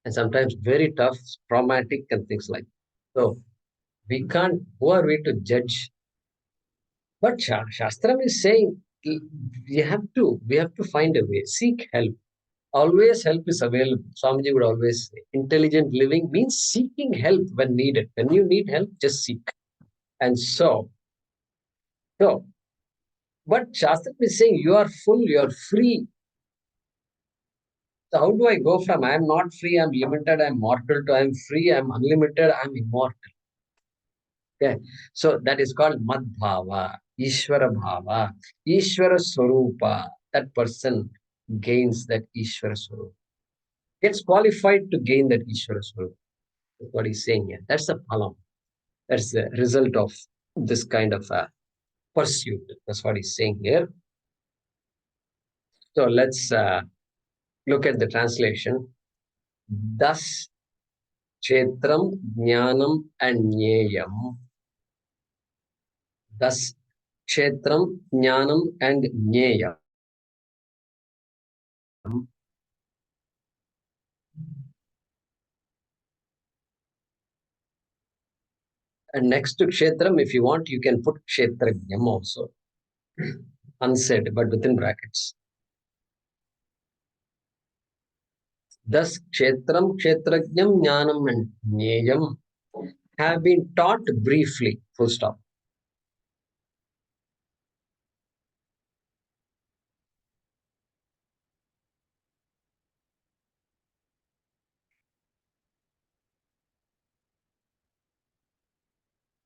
and sometimes very tough, traumatic, and things like that. So we can't, who are we to judge? But Shastram is saying we have to find a way, seek help. Always help is available. Swamiji would always say, intelligent living means seeking help when needed. When you need help, just seek. And so, but Shastra is saying you are full, you are free. So how do I go from I am not free, I am limited, I am mortal to I am free, I am unlimited, I am immortal? Okay. So that is called Madbhava, Ishvara Bhava, Ishvara Swarupa. That person gains that Ishvara Swarupa. Gets qualified to gain that Ishvara Swarupa. That's what he's saying here. That's the phalam. That's the result of this kind of pursuit. That's what he's saying here. So let's look at the translation. Thus, Kshetram, Jnanam, and Jneyam. Thus, Kshetram, Jnanam, and Jneyam. And next to Kshetram, if you want, you can put Kshetrajnam also. unsaid, but within brackets. Thus, kshetram, kshetrajnam, jnanam, and jneyam have been taught briefly. Full stop.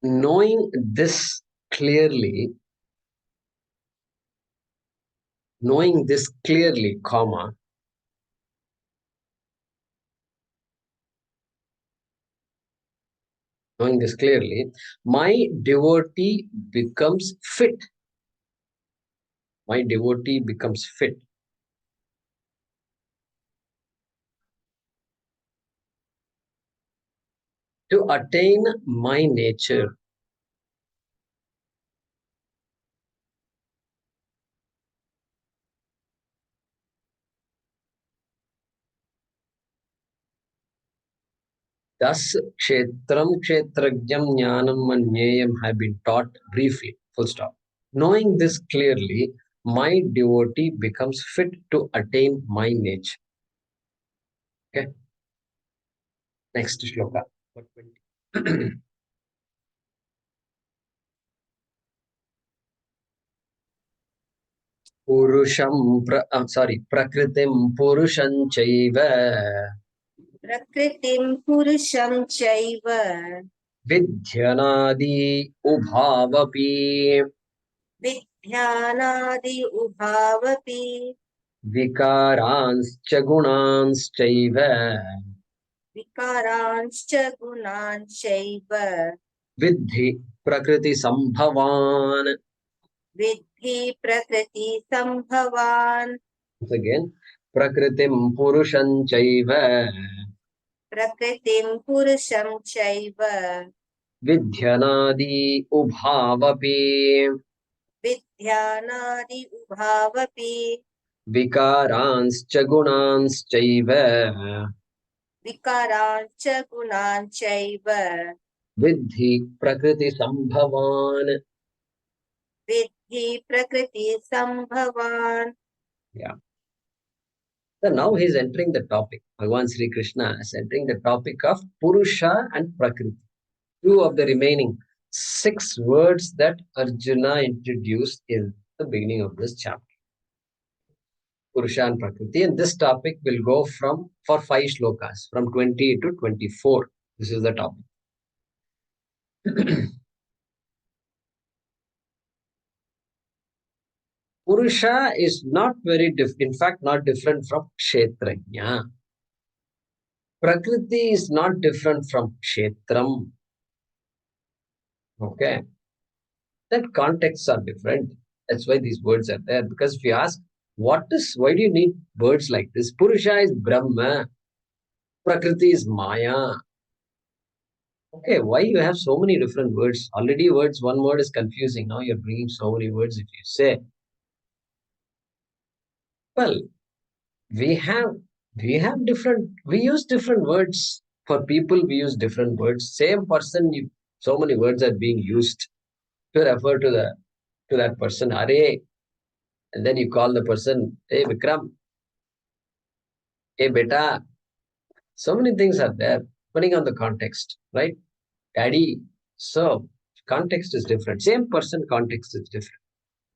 Knowing this clearly, comma, knowing this clearly, my devotee becomes fit. My devotee becomes fit to attain my nature. Thus, kshetram, kshetrajnam, jnanam, and jneyam have been taught briefly. Full stop. Knowing this clearly, my devotee becomes fit to attain my nature. Okay. Next shloka. Prakritim purusham chaiva प्रकृतिं पुरुषं चैव vidhyanadi ubhavapi विद्यानादि उभावपि vikaranscha gunanschaiva विकारांश्च गुणांश्चैव vidhi prakriti sambhavan. विद्धि प्रकृति संभवान्. Once again, prakritim purusham chaiva प्रकृतिं पुरुषं चैव vidhyanadi ubhavapi विद्यानादि उभावपि vikaranscha gunanschaiva विकारांश्च गुणांश्चैव vidhi prakriti sambhavan. विद्धि प्रकृति संभवान्. Yeah. So now he is entering the topic. Bhagavan Sri Krishna is entering the topic of Purusha and Prakriti. Two of the remaining 6 words that Arjuna introduced in the beginning of this chapter. Purusha and Prakriti. And this topic will go for 5 shlokas, from 20 to 24. This is the topic. Purusha is not very in fact, not different from Kshetrajna. Prakriti is not different from Kshetram. Okay. That contexts are different. That's why these words are there. Because if you ask, why do you need words like this? Purusha is Brahma. Prakriti is Maya. Okay, why you have so many different words? Already one word is confusing. Now you're bringing so many words if you say. Well, we use different words. For people, we use different words. Same person, so many words are being used to refer to that person. Are, and then you call the person, hey Vikram, hey beta. So many things are there, depending on the context, right? Daddy. So context is different. Same person, context is different.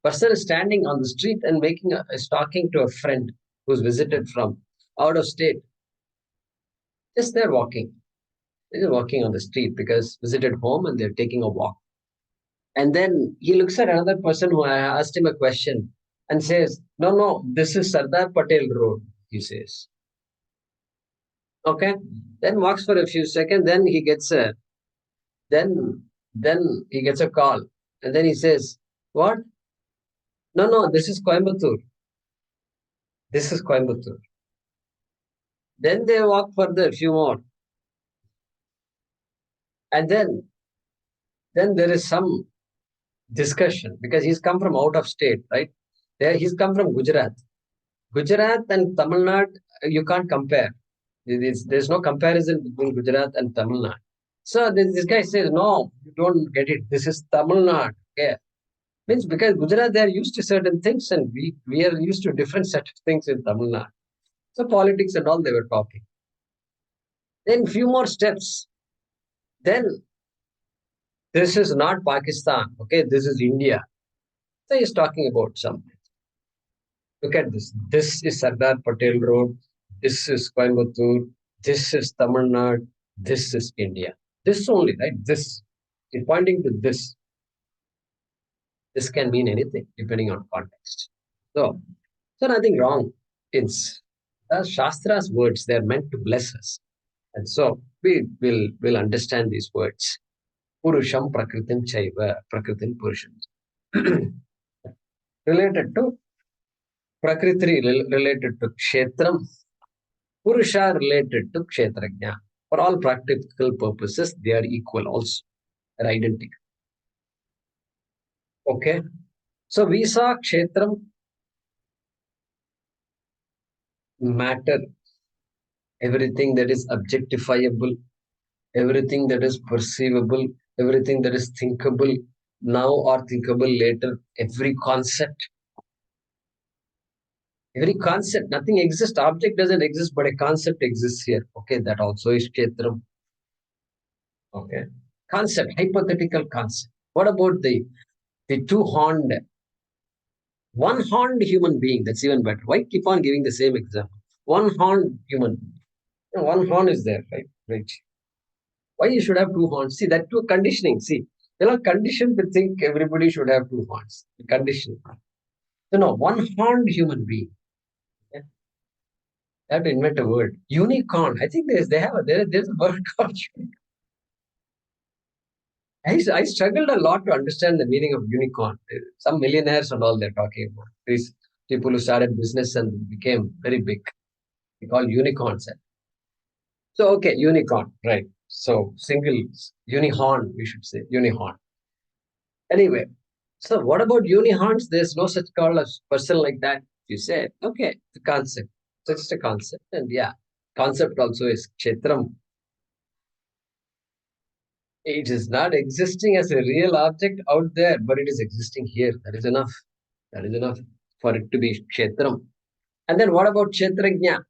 Person is standing on the street and is talking to a friend who's visited from out of state. Just they're walking. They're walking on the street because visited home and they're taking a walk. And then he looks at another person who asked him a question and says, no, this is Sardar Patel Road, he says. Okay. Then walks for a few seconds, then he gets a call. And then he says, what? No, this is Coimbatore. This is Coimbatore. Then they walk further, a few more. And then there is some discussion because he's come from out of state, right? He's come from Gujarat. Gujarat and Tamil Nadu, you can't compare. There's no comparison between Gujarat and Tamil Nadu. So this guy says, no, you don't get it. This is Tamil Nadu. Okay. Means because Gujarat, they are used to certain things and we are used to different set of things in Tamil Nadu. So politics and all they were talking. Then few more steps. Then this is not Pakistan. Okay, this is India. So he's talking about something. Look at this. This is Sardar Patel Road. This is Coimbatore. This is Tamil Nadu. This is India. This only, right? This. He's pointing to this. This can mean anything depending on context. So nothing wrong. It's Shastra's words. They're meant to bless us. And so we will understand these words. Purusham prakritim chaiva, prakritim purusham. Related to Prakriti, related to Kshetram, Purusha related to Kshetrajna. For all practical purposes, they are equal also, they're identical. Okay, so we saw Kshetram, matter, everything that is objectifiable, everything that is perceivable, everything that is thinkable now or thinkable later, every concept, nothing exists. Object doesn't exist, but a concept exists here. Okay, that also is Kshetram. Okay, concept, hypothetical concept. What about the two-horned, one-horned human being? That's even better. Why keep on giving the same example? One-horned human being. One horn is there, right? Right. Why you should have two horns? See, that too conditioning. See, they are conditioned to think everybody should have two horns. Conditioning. So no, one-horned human being. Okay. They have to invent a word. Unicorn. I think there's a word called unicorn. I struggled a lot to understand the meaning of unicorn. Some millionaires and all they're talking about. These people who started business and became very big. They call unicorns. So, okay, unicorn, right. So, single, unihorn, we should say, unihorn. Anyway, so what about unihorns? There's no such called a person like that. You say, okay, the concept. So, it's a concept. And yeah, concept also is Kshetram. It is not existing as a real object out there, but it is existing here. That is enough. That is enough for it to be Kshetram. And then what about Kshetrajna?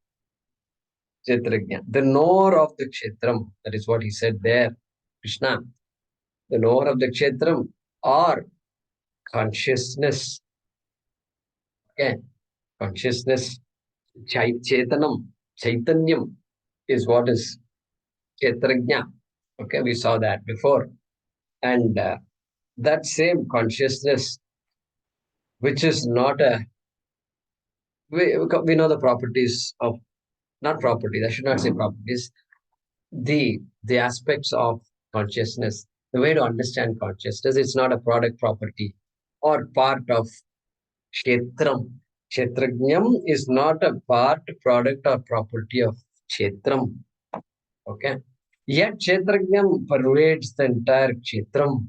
Kshetrajna, the knower of the Kshetram. That is what he said there, Krishna. The knower of the Kshetram or consciousness. Okay, consciousness, Chetanam, Chaitanyam is what is Kshetrajna. Okay, we saw that before. And that same consciousness, which is not a, we know the properties of, not properties, I should not say properties, the aspects of consciousness, the way to understand consciousness, it's not a product, property, or part of Kshetram. Kshetrajnam is not a part, product, or property of Kshetram. Okay. Yet Kshetrajnam pervades the entire Kshetram.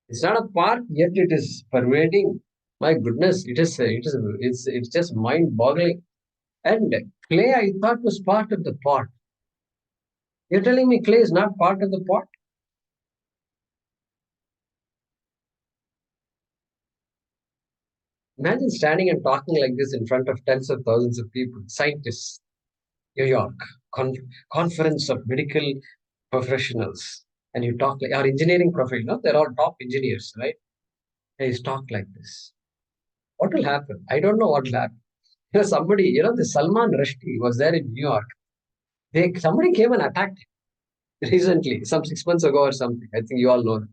It's not a part, yet it is pervading. My goodness, it's just mind-boggling. And clay, I thought, was part of the pot. You're telling me clay is not part of the pot? Imagine standing and talking like this in front of tens of thousands of people, scientists, New York, conference of medical professionals, and you talk like our engineering professionals, they're all top engineers, right? And you talk like this. What will happen? I don't know what will happen. Somebody, the Salman Rushdie was there in New York. Somebody came and attacked him recently, some 6 months ago or something. I think you all know that.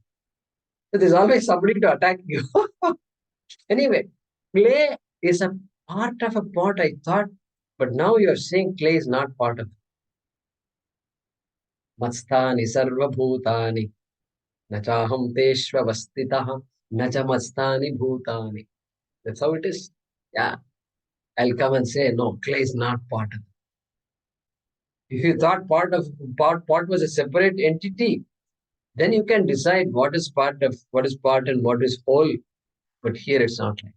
So there's always somebody to attack you. Anyway, clay is a part of a pot, I thought, but now you're saying clay is not part of it. Mastani sarva bhutani, nachaham teshva vastitaha, nacha mastani bhutani. That's how it is. Yeah. I'll come and say, no, clay is not part of it. If you thought pot was a separate entity, then you can decide what is part and what is whole. But here it's not like.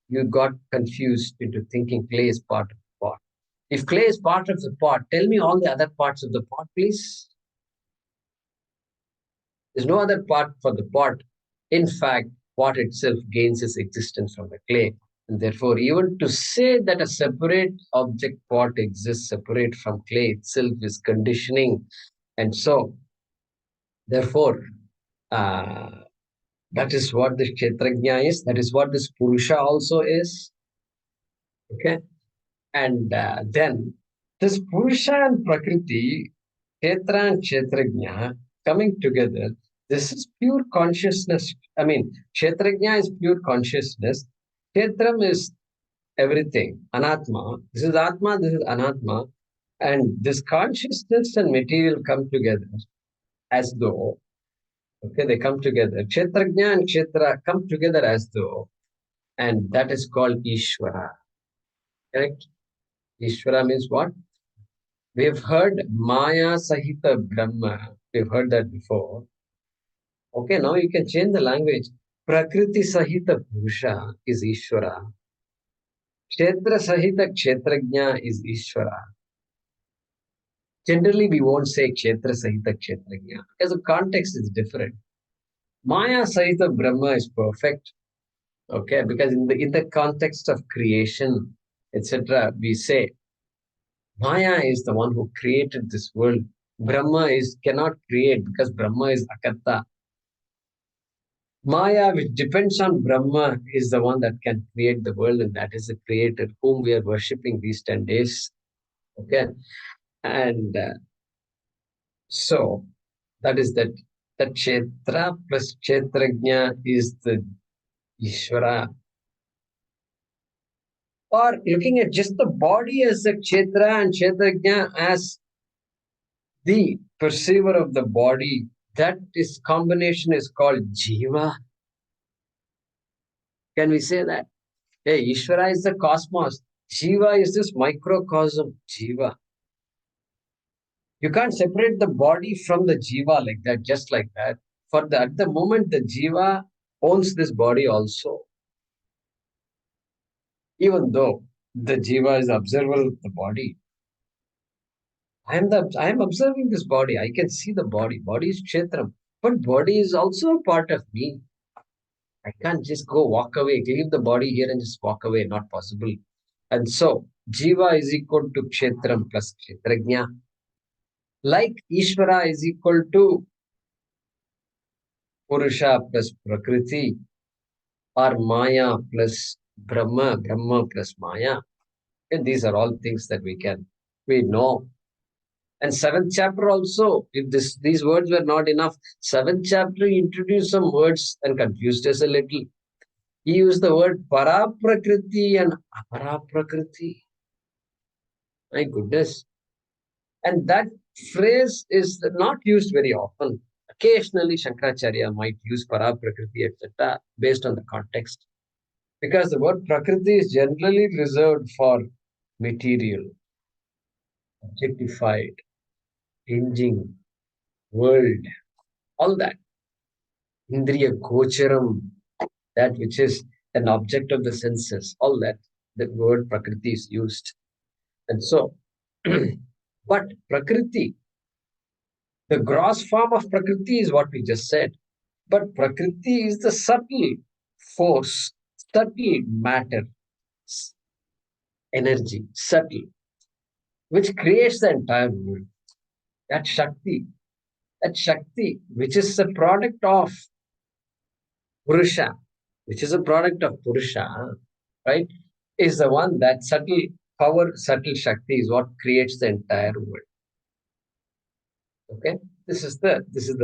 You got confused into thinking clay is part of the pot. If clay is part of the pot, tell me all the other parts of the pot, please. There's no other part for the pot. In fact, pot itself gains its existence from the clay. And therefore, even to say that a separate object pot exists separate from clay itself is conditioning. And so, therefore, that is what the Kshetrajna is. That is what this Purusha also is. Okay. And then this Purusha and Prakriti, Kshetra and Kshetrajna coming together, this is pure consciousness. I mean, Kshetrajna is pure consciousness. Kshetram is everything, Anatma. This is Atma, this is Anatma. And this consciousness and material come together as though, okay, they come together. Kshetrajna and Kshetra come together as though, and that is called Ishvara. Correct? Ishvara means what? We have heard Maya Sahita Brahma. We've heard that before. Okay, now you can change the language. Prakriti Sahita Purusha is Ishvara. Kshetra Sahita Kshetrajna is Ishvara. Generally, we won't say Kshetra Sahita Kshetrajna because the context is different. Maya Sahita Brahma is perfect. Okay, because in the context of creation, etc., we say Maya is the one who created this world. Brahma cannot create because Brahma is Akatta. Maya, which depends on Brahma, is the one that can create the world, and that is the creator whom we are worshipping these 10 days. Okay, and so that is that Kshetra plus Kshetrajna is the Ishvara. Or looking at just the body as the Kshetra and Kshetrajna as the perceiver of the body, that is combination is called Jiva. Can we say that? Hey, Ishvara is the cosmos. Jiva is this microcosm, Jiva. You can't separate the body from the Jiva like that, just like that. At the moment, the Jiva owns this body also. Even though the Jiva is observer of the body. I am observing this body. I can see the body. Body is Kshetram. But body is also a part of me. I can't just go walk away, leave the body here and just walk away. Not possible. And so, Jiva is equal to Kshetram plus Kshetrajna. Like Ishvara is equal to Purusha plus Prakriti, or Maya plus Brahma, Brahma plus Maya. And these are all things that we know. And 7th chapter also, if these words were not enough, 7th chapter introduced some words and confused us a little. He used the word Paraprakriti and Aparaprakriti. My goodness. And that phrase is not used very often. Occasionally, Shankaracharya might use Paraprakriti, etc., based on the context. Because the word Prakriti is generally reserved for material, objectified, changing, world, all that. Indriya Gocharam, that which is an object of the senses, all that, the word Prakriti is used. And so, but Prakriti, the gross form of Prakriti is what we just said. But Prakriti is the subtle force, subtle matter, energy, subtle, which creates the entire world. That Shakti, which is a product of Purusha, right, is the one that subtle power, subtle Shakti is what creates the entire world. Okay, this is the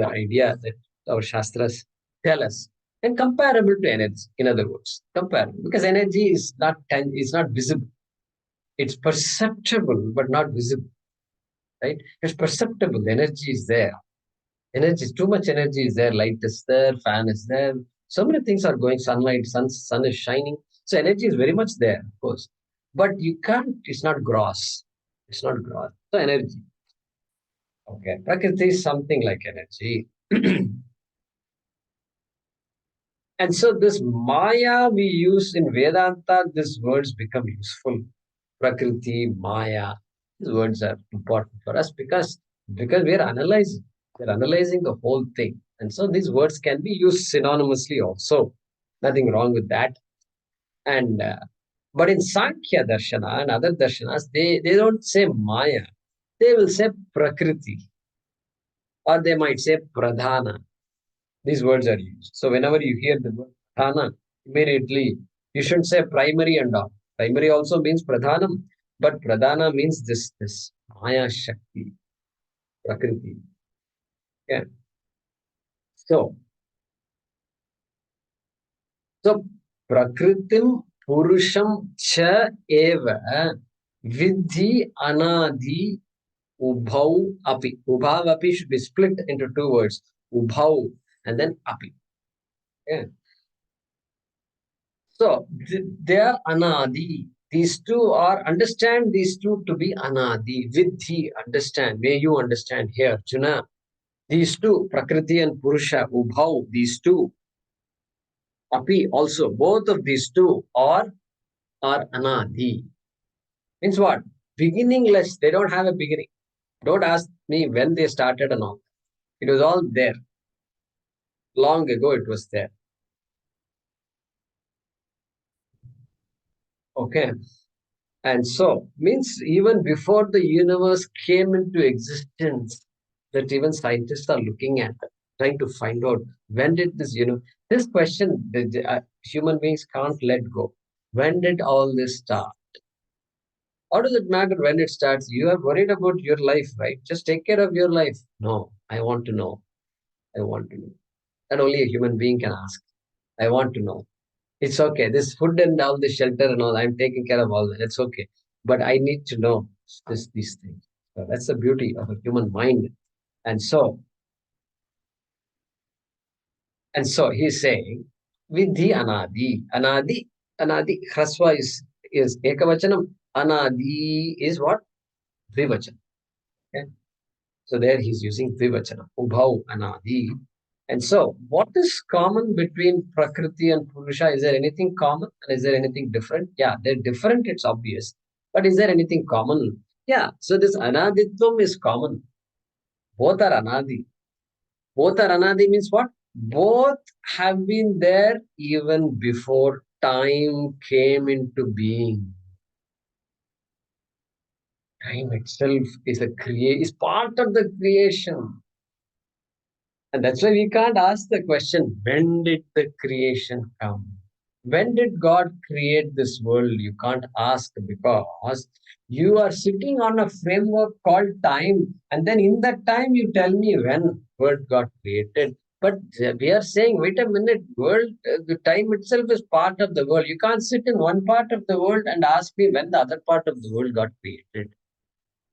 idea that our Shastras tell us, and comparable to energy. In other words, comparable, because energy is not visible. It's perceptible but not visible. Right? It's perceptible. The energy is there. Energy, too much energy is there. Light is there. Fan is there. So many things are going. Sunlight, sun is shining. So energy is very much there, of course. But you can't. It's not gross. It's not gross. So energy. Okay, Prakriti is something like energy. And so this Maya we use in Vedanta, these words become useful. Prakriti, Maya, these words are important for us because we are analyzing. We're analyzing the whole thing. And so these words can be used synonymously also. Nothing wrong with that. And but in Sankhya Darshana and other darshanas, they don't say Maya. They will say Prakriti. Or they might say Pradhana. These words are used. So whenever you hear the word Pradhana, immediately you shouldn't say primary and all. Primary also means Pradhanam, but Pradhana means this Maya Shakti, Prakriti. Yeah. So Prakritim Purusham Cha Eva Vidhi Anadi Ubhau Api. Ubhav Api should be split into two words. Ubhau and then Api. Yeah. So they are Anadi. These two are, understand these two to be Anadi. Vidhi, understand. May you understand here, Juna. These two, Prakriti and Purusha, Ubhau, these two, Api also, both of these two are Anadi. Means what? Beginningless. They don't have a beginning. Don't ask me when they started and all. It was all there. Long ago it was there. Okay. And so, means even before the universe came into existence, that even scientists are looking at, trying to find out when did this, this question, human beings can't let go. When did all this start? How does it matter when it starts? You are worried about your life, right? Just take care of your life. No, I want to know. I want to know. And only a human being can ask. I want to know. It's okay. This food and all the shelter and all, I'm taking care of all that. It's okay. But I need to know these things. So that's the beauty of a human mind. And so he's saying, Vidhi Anadi. Anadi, Hraswa is Ekavachanam. Anadi is what? Dvivachanam. Okay. So there he's using Dvivachanam. Ubhau Anadi. And so, what is common between Prakriti and Purusha? Is there anything common? Is there anything different? Yeah, they're different, it's obvious. But is there anything common? Yeah, so this Anaditvam is common. Both are Anadi. Both are Anadi means what? Both have been there even before time came into being. Time itself is part of the creation. And that's why we can't ask the question, when did the creation come? When did God create this world? You can't ask because you are sitting on a framework called time. And then in that time, you tell me when world got created. But we are saying, wait a minute, the time itself is part of the world. You can't sit in one part of the world and ask me when the other part of the world got created.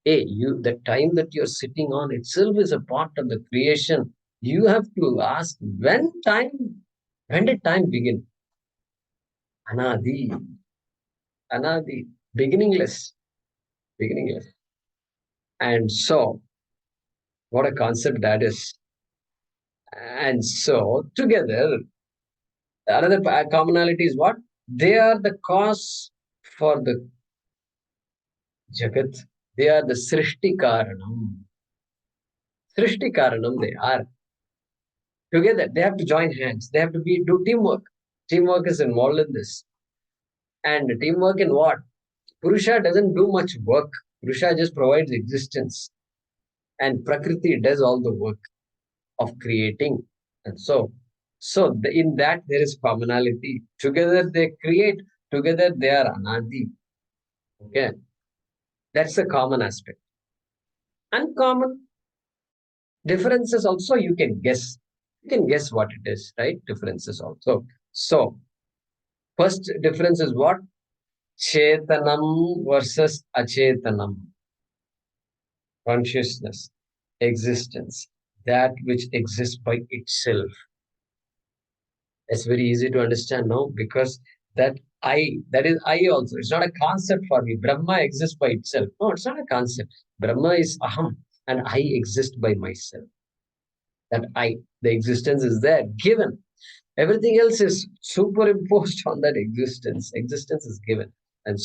Hey, the time that you're sitting on itself is a part of the creation. You have to ask when did time begin? Anadi, beginningless. And so, what a concept that is. And so, together, another commonality is what? They are the cause for the Jagat. They are the Srishti Karanam. Srishti Karanam they are. Together, they have to join hands. They have to do teamwork. Teamwork is involved in this. And teamwork in what? Purusha doesn't do much work. Purusha just provides existence. And Prakriti does all the work of creating. And in that there is commonality. Together they create. Together they are Anadi. Okay. That's the common aspect. Uncommon differences also you can guess. You can guess what it is, right? Differences also. So, first difference is what? Chetanam versus Achetanam. Consciousness, existence, that which exists by itself. It's very easy to understand now because that is I also. It's not a concept for me. Brahma exists by itself. No, it's not a concept. Brahma is Aham and I exist by myself. That the existence is there, given. Everything else is superimposed on that existence. Existence is given. And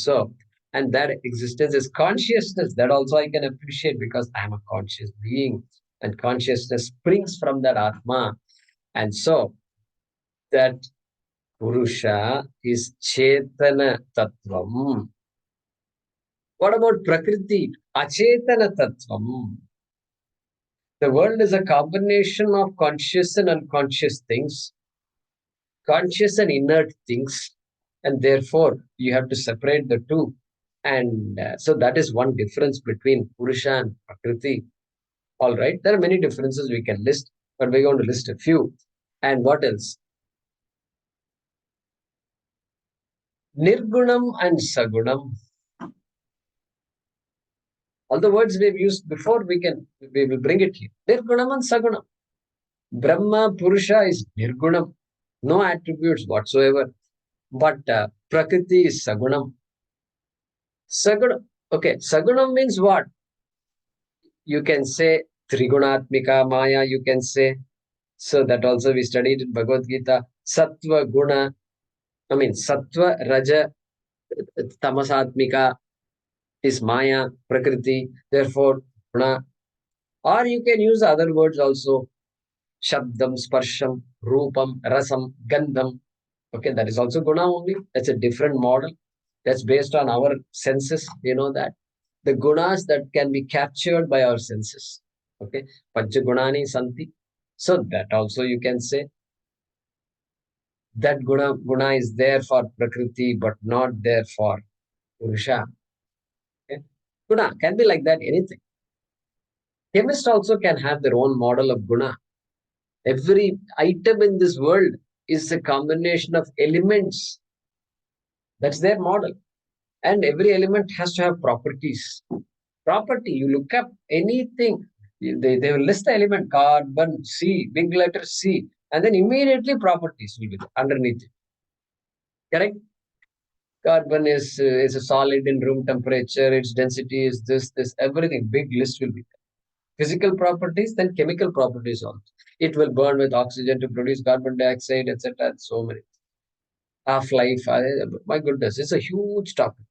that existence is consciousness. That also I can appreciate because I am a conscious being. And consciousness springs from that Atma. And so that Purusha is Chetana Tattvam. What about Prakriti? Achetana Tattvam. The world is a combination of conscious and unconscious things, conscious and inert things, and therefore you have to separate the two. And so that is one difference between Purusha and Prakriti. All right, there are many differences we can list, but we're going to list a few. And what else? Nirgunam and Sagunam. All the words we've used before, we will bring it here. Nirgunam and Sagunam. Brahma Purusha is Nirgunam, no attributes whatsoever. But Prakriti is Sagunam. Sagunam. Okay, Sagunam means what? You can say Trigunatmika Maya, you can say. So that also we studied in Bhagavad Gita. Sattva Guna. Sattva Raja Tamasatmika is Maya, Prakriti, therefore Guna. Or you can use other words also. Shabdam, Sparsham, Rupam, Rasam, Gandham. Okay, that is also Guna only. That's a different model. That's based on our senses. You know that. The gunas that can be captured by our senses. Okay, Panchagunani Santi. So that also you can say. That guna is there for Prakriti, but not there for Purusha. Okay? Guna can be like that, anything. Chemists also can have their own model of guna. Every item in this world is a combination of elements. That's their model. And every element has to have properties. Property, you look up anything, they will list the element carbon, C, big letter C, and then immediately properties will be underneath it. Correct? Carbon is a solid in room temperature, its density is this, everything, big list will be there. Physical properties, then chemical properties also. It will burn with oxygen to produce carbon dioxide, etc. So many. Half-life, my goodness, it's a huge topic.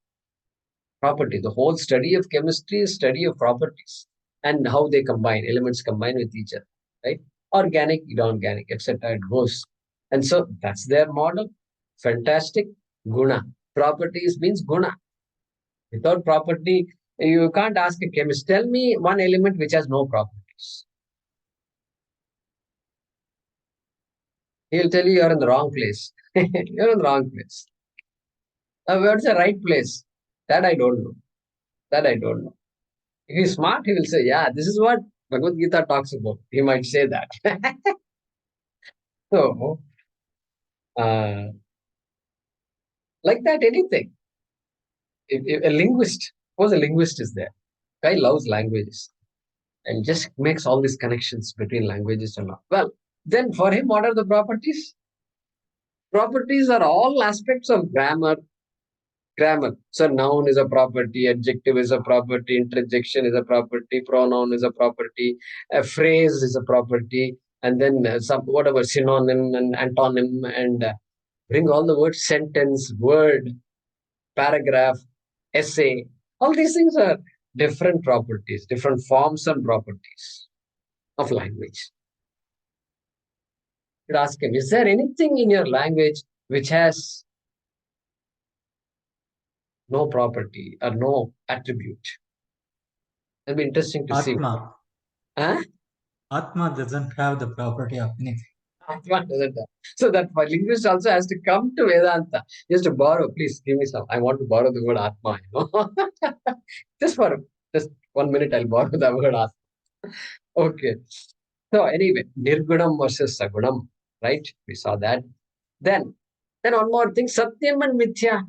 Property, the whole study of chemistry is study of properties and how they combine, elements combine with each other, right? Organic, inorganic, etc. It goes. And so that's their model. Fantastic. Guna. Properties means guna. Without property, you can't ask a chemist, tell me one element which has no properties. He'll tell you you're in the wrong place. You're in the wrong place. Where's the right place? That I don't know. That I don't know. If he's smart, he will say, yeah, this is what Bhagavad Gita talks about. He might say that. So, like that, anything. If a linguist, suppose a linguist is there, guy loves languages and just makes all these connections between languages and all. Well, then for him, what are the properties? Properties are all aspects of grammar. So noun is a property, adjective is a property, interjection is a property, pronoun is a property, a phrase is a property, and then some whatever synonym and antonym, and bring all the words, sentence, word, paragraph, essay. All these things are different properties, different forms and properties of language. You could ask him, is there anything in your language which has no property or no attribute? It'll be interesting to see. Atma. Huh? Atma doesn't have the property of anything. Atma doesn't have. So that linguist also has to come to Vedanta. He has to borrow, please give me some. I want to borrow the word Atma. Just 1 minute, I'll borrow the word Atma. Okay. So anyway, Nirgunam versus Sagunam, right? We saw that. Then one more thing, Satyam and Mithya.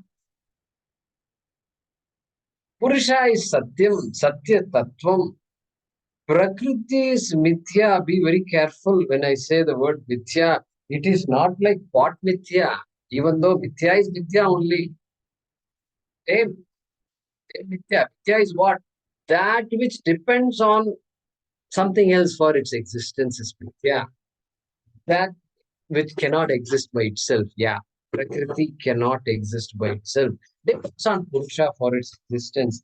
Purusha is Satyam, Satya Tattvam. Prakriti is Mithya. Be very careful when I say the word Mithya. It is not like what Mithya. Even though Mithya is Mithya only. Same Mithya. Mithya is what? That which depends on something else for its existence is Mithya. That which cannot exist by itself. Yeah. Prakriti cannot exist by itself. Depends on Purusha for its existence.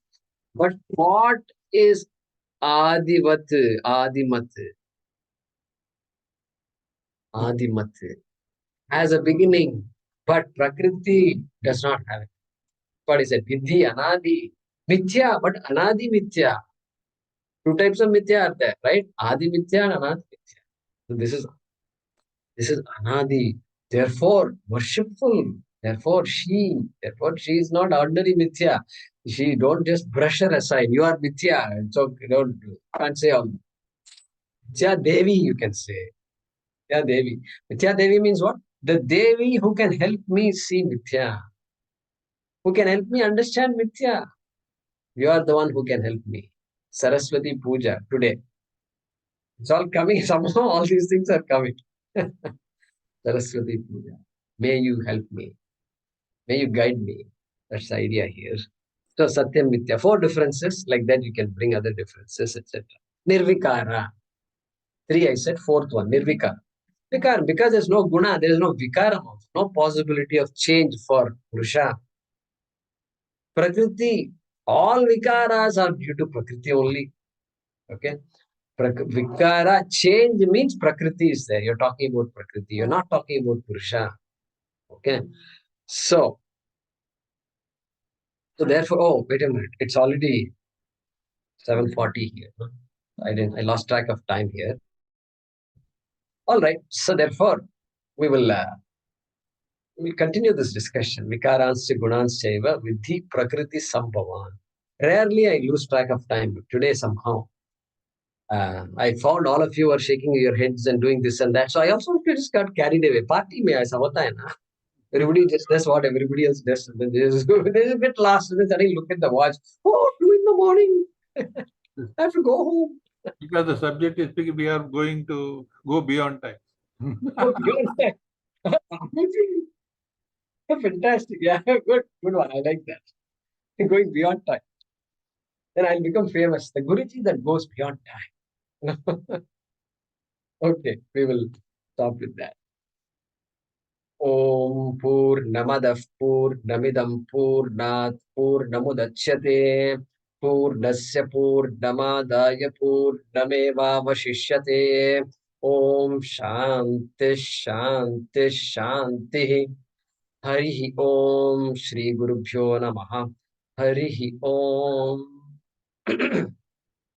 But what is Adivat, Adimat? Adimat has a beginning. But Prakriti does not have it. What is it? Vidhi, Anadi, Mithya, but Anadi Mithya. Two types of Mithya are there, right? Adi Mithya and Anadi Mithya. So this is Anadi. Therefore, worshipful. Therefore, she is not ordinary Mithya. She don't just brush her aside. You are Mithya. So you can't say all. Mithya Devi, you can say. Mithya Devi. Mithya Devi means what? The Devi who can help me see Mithya. Who can help me understand Mithya. You are the one who can help me. Saraswati Puja today. It's all coming. Somehow all these things are coming. Saraswati Puja. May you help me. May you guide me. That's the idea here. So Satyam Mithya. 4 differences. Like that you can bring other differences, etc. Nirvikara. 3 I said. 4th one. Nirvikara. Vikara. Because there's no guna. There is no vikara. No possibility of change for Purusha. Prakriti. All vikaras are due to Prakriti only. Okay. Vikara, change means Prakriti is there. You're talking about Prakriti. You're not talking about Purusha. Okay. So therefore, oh, wait a minute. It's already 7:40 here. I lost track of time here. All right. So therefore, we'll continue this discussion. Vikaransya gunansya vidhi prakriti sambhavan. Rarely I lose track of time, but today somehow. I found all of you are shaking your heads and doing this and that. So I also just got carried away. Party mein aisa hota hai na. Everybody just does what everybody else does. And then there's a bit lost. And then suddenly look at the watch. Oh, 2 in the morning. I have to go home. Because the subject is big, we are going to go beyond time. Fantastic. Yeah, good one. I like that. Going beyond time. Then I'll become famous. The Guruji that goes beyond time. Okay, we will stop with that. Om Purnamadah Purnamidam Purnat Purnamudachyate Purnasya Purnamadaya Purnamevavashishyate Om Shanti Shanti Shanti Harihi Om Shri Gurubhyo Namaha Harihi Om